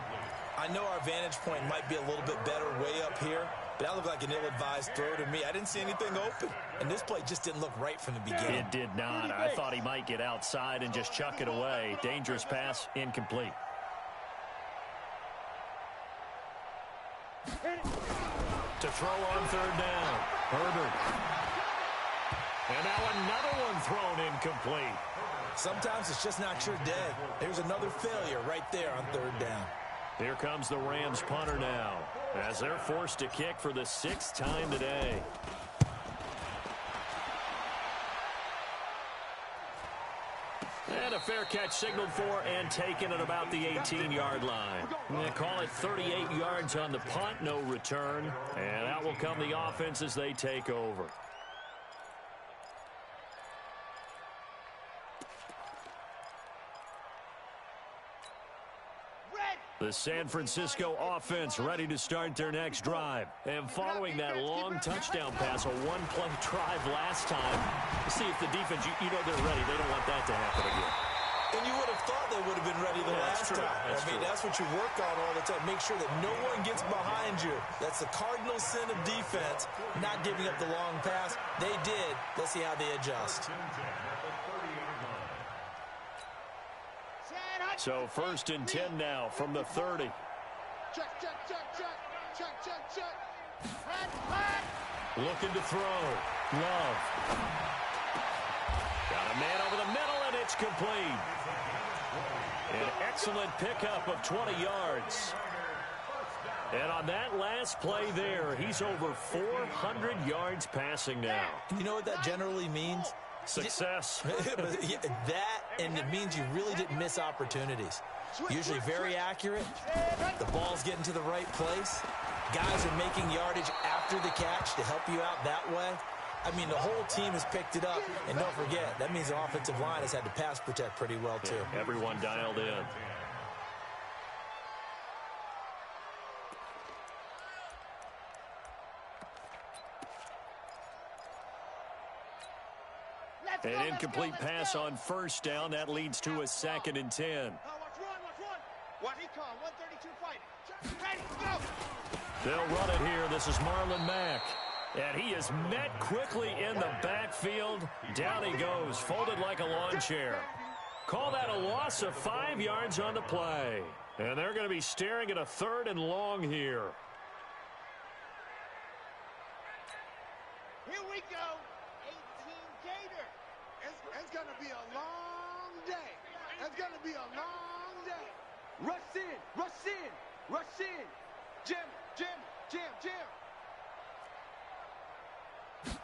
I know our vantage point might be a little bit better way up here, but that looked like an ill-advised throw to me. I didn't see anything open, and this play just didn't look right from the beginning. It did not. I thought he might get outside and just chuck it away. Dangerous pass, incomplete. To throw on 3rd down, Herbert. And now another one thrown incomplete. Sometimes it's just not your day. There's another failure right there on 3rd down. Here comes the Rams punter now as they're forced to kick for the 6th time today. fair catch signaled for and taken at about the 18-yard line. They call it 38 yards on the punt, no return. And out will come the offense as they take over. The San Francisco offense ready to start their next drive. And following that long touchdown pass, a one-play drive last time, see if the defense, you know they're ready. They don't want that to happen again. And you would have thought they would have been ready the last time. I mean, that's what you work on all the time. Make sure that no one gets behind you. That's the cardinal sin of defense, not giving up the long pass. They did. Let's see how they adjust. So 1st and 10 now from the 30. Check. Looking to throw. Love. Got a man over the middle, and it's complete. An excellent pickup of 20 yards. And on that last play there, he's over 400 yards passing now. You know what that generally means? Success. That, and it means you really didn't miss opportunities. Usually very accurate. The ball's getting to the right place. Guys are making yardage after the catch to help you out that way. I mean, the whole team has picked it up. And don't forget, that means the offensive line has had to pass protect pretty well, too. Yeah, everyone dialed in. An incomplete pass on 1st down. That leads to a 2nd and 10. What he called, 132 fighting. Ready, go! They'll run it here. This is Marlon Mack. And he is met quickly in the backfield. Down he goes, folded like a lawn chair. Call that a loss of 5 yards on the play. And they're going to be staring at a 3rd and long here. Here we go. 18 Gator. It's going to be a long day. It's going to be a long day. Rush in. Jim.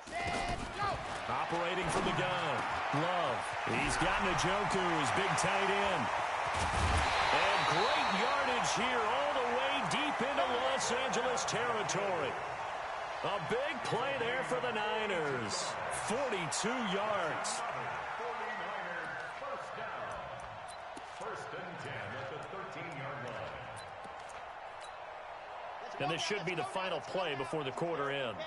Set, go. Operating from the gun. Love. He's got Njoku, his big tight end. And great yardage here all the way deep into Los Angeles territory. A big play there for the Niners. 42 yards. 49ers, 1st down. 1st and 10 at the 13-yard line. And this should be the final play before the quarter ends.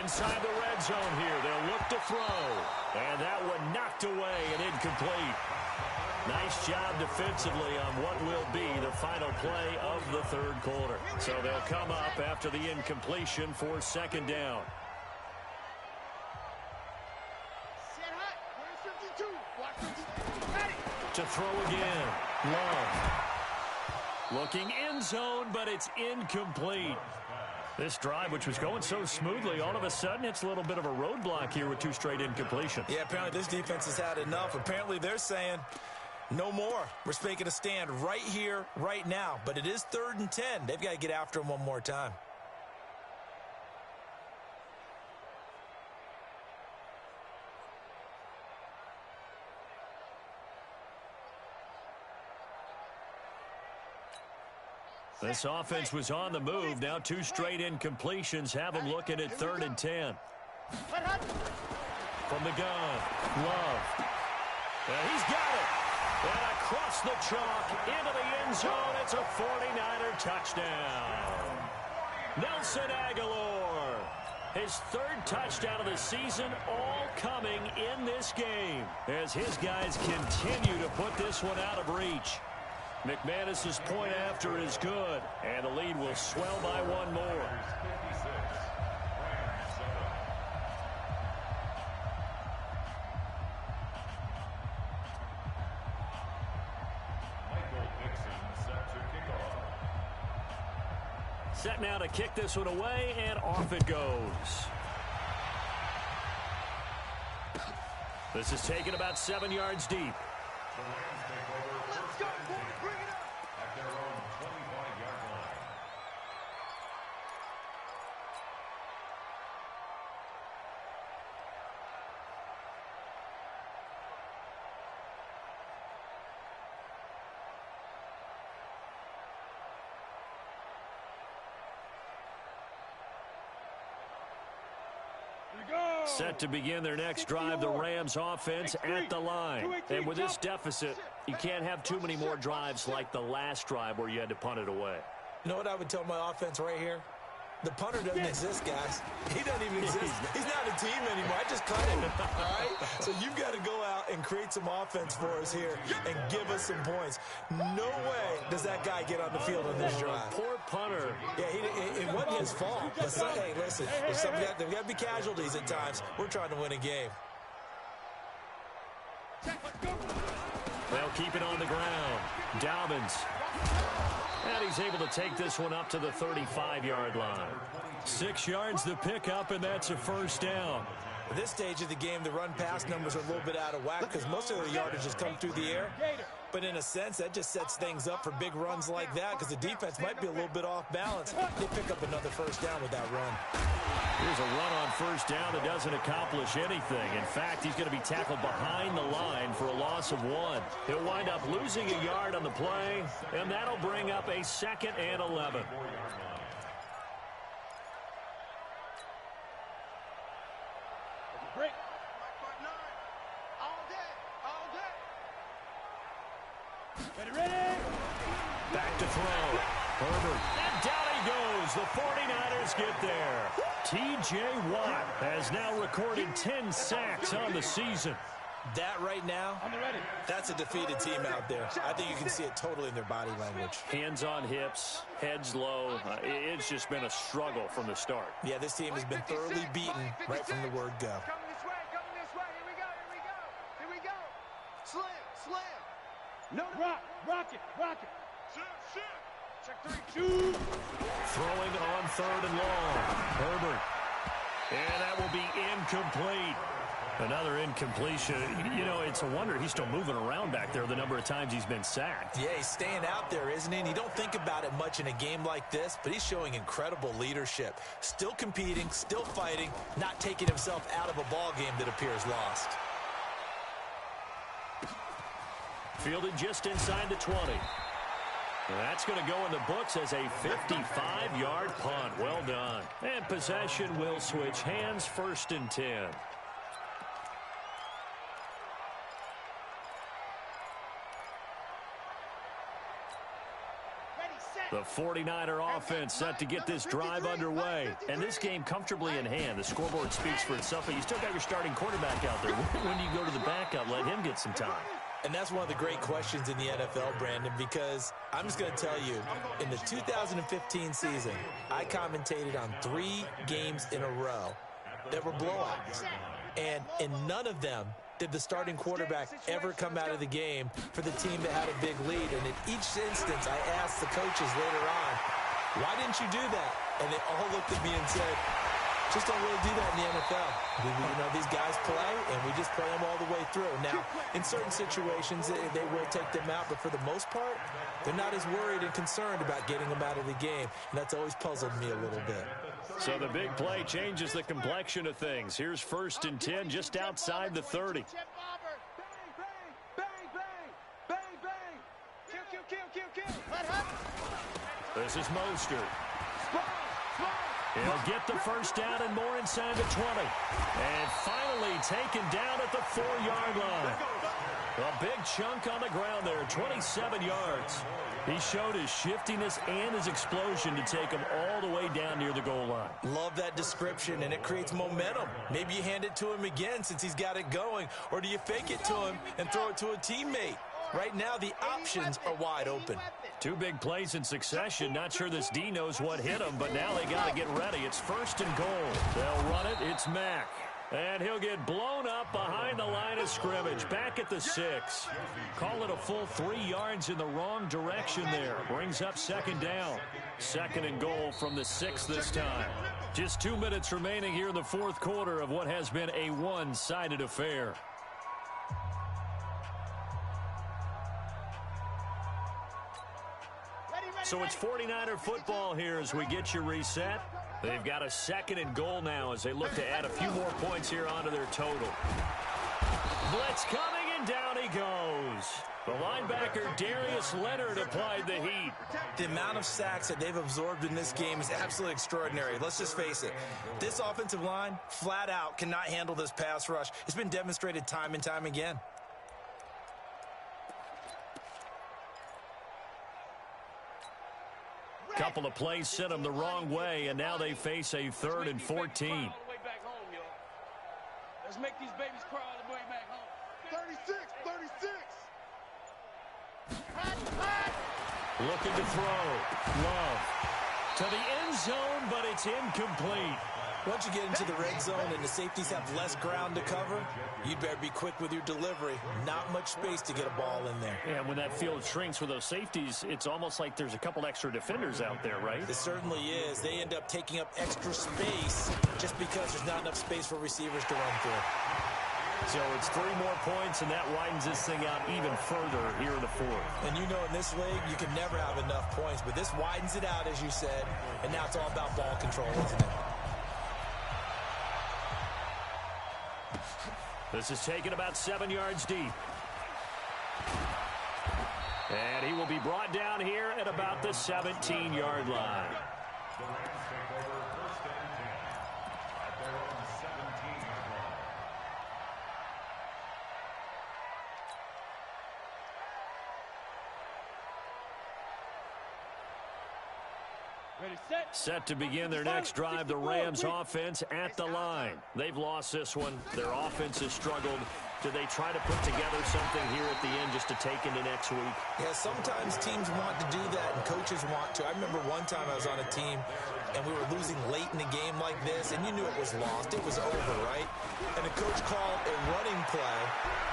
Inside the red zone here, they'll look to throw. And that one knocked away and incomplete. Nice job defensively on what will be the final play of the 3rd quarter. So they'll come up after the incompletion for 2nd down. To throw again. Love. Looking end zone, but it's incomplete. This drive, which was going so smoothly, all of a sudden it's a little bit of a roadblock here with 2 straight incompletions. Yeah, apparently this defense has had enough. Apparently they're saying, no more. We're making a stand right here, right now. But it is 3rd and 10. They've got to get after him one more time. This offense was on the move. Now 2 straight incompletions have them looking at 3rd and 10. From the gun, Love. And he's got it. And across the chalk into the end zone. It's a 49er touchdown. Nelson Aguilar. His 3rd touchdown of the season, all coming in this game as his guys continue to put this one out of reach. McManus's point after is good, and the lead will swell by 1 more. Set now to kick this one away, and off it goes. This is taken about 7 yards deep. Let's go, boys. Bring it up. At their own 25-yard line. Set to begin their next drive, the Rams offense at the line. And with this deficit, you can't have too many more drives like the last drive where you had to punt it away. You know what I would tell my offense right here? The punter doesn't exist, guys. He doesn't even exist. He's not a team anymore. I just cut him, all right? So you've got to go out and create some offense for us here and give us some points. No way does that guy get on the field on this drive. Poor punter. Yeah, it wasn't his fault. But hey, listen, there's got to be casualties at times. We're trying to win a game. They'll keep it on the ground. Dobbins. And he's able to take this one up to the 35-yard line. 6 yards the pickup, and that's a first down. At this stage of the game, the run-pass numbers are a little bit out of whack because most of the yardage has come through the air. But in a sense, that just sets things up for big runs like that because the defense might be a little bit off balance. They pick up another first down with that run. Here's a run on first down that doesn't accomplish anything. In fact, he's going to be tackled behind the line for a loss of 1. He'll wind up losing a yard on the play, and that'll bring up a 2nd and 11. Break. Ready. Back to throw. Herbert. And down he goes. The 49ers get there. T.J. Watt has now recorded 10 sacks on the season. That right now, that's a defeated team out there. I think you can see it totally in their body language. Hands on hips, heads low. It's just been a struggle from the start. Yeah, this team has been thoroughly beaten right from the word go. Coming this way. Here we go. Slam. No, rock it. Check 3. Shoot. Throwing on 3rd and long. Herbert. And that will be incomplete. Another incompletion. You know, it's a wonder he's still moving around back there the number of times he's been sacked. Yeah, he's staying out there, isn't he? And you don't think about it much in a game like this, but he's showing incredible leadership. Still competing, still fighting, not taking himself out of a ball game that appears lost. Fielded just inside the 20. And that's going to go in the books as a 55-yard punt. Well done. And possession will switch hands, 1st and 10. The 49er offense set to get this drive underway. And this game comfortably in hand. The scoreboard speaks for itself, but you still got your starting quarterback out there. When do you go to the backup, let him get some time? And that's one of the great questions in the NFL, Brandon, because I'm just going to tell you, in the 2015 season, I commentated on 3 games in a row that were blowouts. And in none of them did the starting quarterback ever come out of the game for the team that had a big lead. And in each instance, I asked the coaches later on, why didn't you do that? And they all looked at me and said, just don't really do that in the NFL. You know, these guys play, and we just play them all the way through. Now, in certain situations, they will take them out, but for the most part, they're not as worried and concerned about getting them out of the game, and that's always puzzled me a little bit. So the big play changes the complexion of things. Here's 1st and 10 just outside the 30. This is Mostert. He'll get the first down and more inside the 20. And finally taken down at the 4-yard line. A big chunk on the ground there, 27 yards. He showed his shiftiness and his explosion to take him all the way down near the goal line. Love that description, and it creates momentum. Maybe you hand it to him again since he's got it going, or do you fake it to him and throw it to a teammate? Right now, the options are wide open. 2 big plays in succession. Not sure this D knows what hit him, but now they got to get ready. It's 1st and goal. They'll run it. It's Mack. And he'll get blown up behind the line of scrimmage. Back at the 6. Call it a full 3 yards in the wrong direction there. Brings up 2nd down. 2nd and goal from the 6 this time. Just 2 minutes remaining here in the 4th quarter of what has been a one-sided affair. So it's 49er football here as we get you reset. They've got a 2nd and goal now as they look to add a few more points here onto their total. Blitz coming, and And down he goes. The linebacker, Darius Leonard, applied the heat. The amount of sacks that they've absorbed in this game is absolutely extraordinary. Let's just face it. This offensive line, flat out, cannot handle this pass rush. It's been demonstrated time and time again. Couple of plays sent them the wrong way, and now they face a 3rd and 14. Let's make these babies cry all the way back home. 36. Looking to throw. Love. To the end zone, but it's incomplete. Once you get into the red zone and the safeties have less ground to cover, you'd better be quick with your delivery. Not much space to get a ball in there. Yeah, when that field shrinks with those safeties, it's almost like there's a couple extra defenders out there, right? It certainly is. They end up taking up extra space just because there's not enough space for receivers to run through. So it's 3 more points, and that widens this thing out even further here in the 4th. And you know in this league, you can never have enough points, but this widens it out, as you said, and now it's all about ball control, isn't it? This is taken about 7 yards deep. And he will be brought down here at about the 17-yard line. The Rams take over 1st and 10 at their own 17-yard line. Ready, set. Set to begin their next drive, the Rams offense at the line. They've lost this one. Their offense has struggled. Do they try to put together something here at the end just to take into next week? Yeah, sometimes teams want to do that and coaches want to. I remember one time I was on a team and we were losing late in a game like this, and you knew it was lost. It was over, right? And the coach called a running play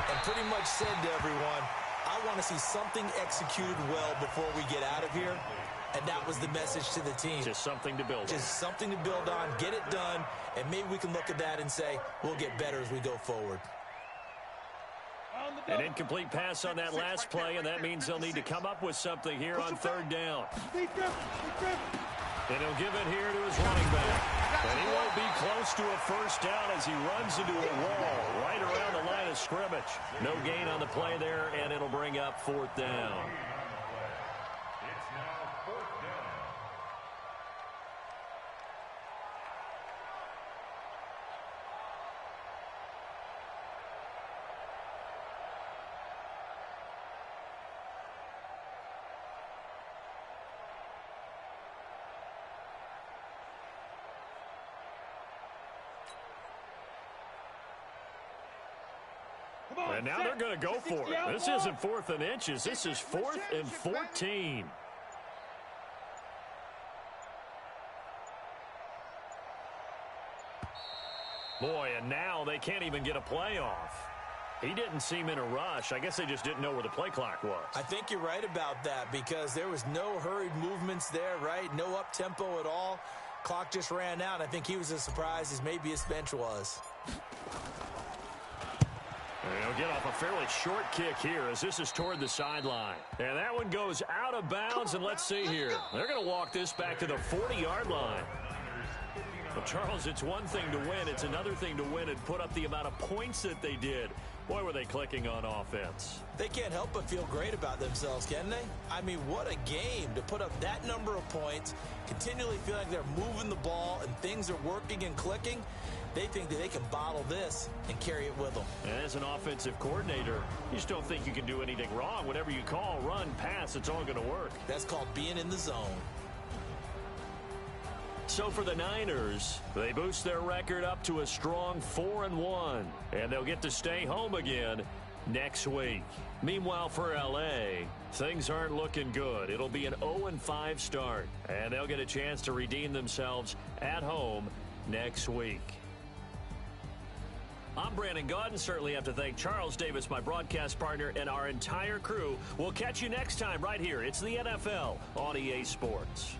and pretty much said to everyone, I want to see something executed well before we get out of here. And that was the message to the team. Just something to build on. Just something to build on, get it done, and maybe we can look at that and say, we'll get better as we go forward. An incomplete pass on that last play, and that means they'll need to come up with something here on 3rd down. And he'll give it here to his running back. And he won't be close to a 1st down as he runs into a wall right around the line of scrimmage. No gain on the play there, and it'll bring up 4th down. It's now 4th down. And now they're going to go for it. This isn't 4th and inches. This is 4th and 14. Boy, and now they can't even get a play off. He didn't seem in a rush. I guess they just didn't know where the play clock was. I think you're right about that because there was no hurried movements there, right? No up-tempo at all. Clock just ran out. I think he was as surprised as maybe his bench was. And he'll get off a fairly short kick here as this is toward the sideline. And that one goes out of bounds, and let's see here. They're going to walk this back to the 40-yard line. Well, Charles, it's one thing to win. It's another thing to win and put up the amount of points that they did. Boy, were they clicking on offense. They can't help but feel great about themselves, can they? I mean, what a game to put up that number of points, continually feel like they're moving the ball and things are working and clicking. They think that they can bottle this and carry it with them. And as an offensive coordinator, you just don't think you can do anything wrong. Whatever you call, run, pass, it's all going to work. That's called being in the zone. So for the Niners, they boost their record up to a strong 4-1, and they'll get to stay home again next week. Meanwhile, for L.A., things aren't looking good. It'll be an 0-5 start, and they'll get a chance to redeem themselves at home next week. I'm Brandon Gaudin. Certainly have to thank Charles Davis, my broadcast partner, and our entire crew. We'll catch you next time right here. It's the NFL on EA Sports.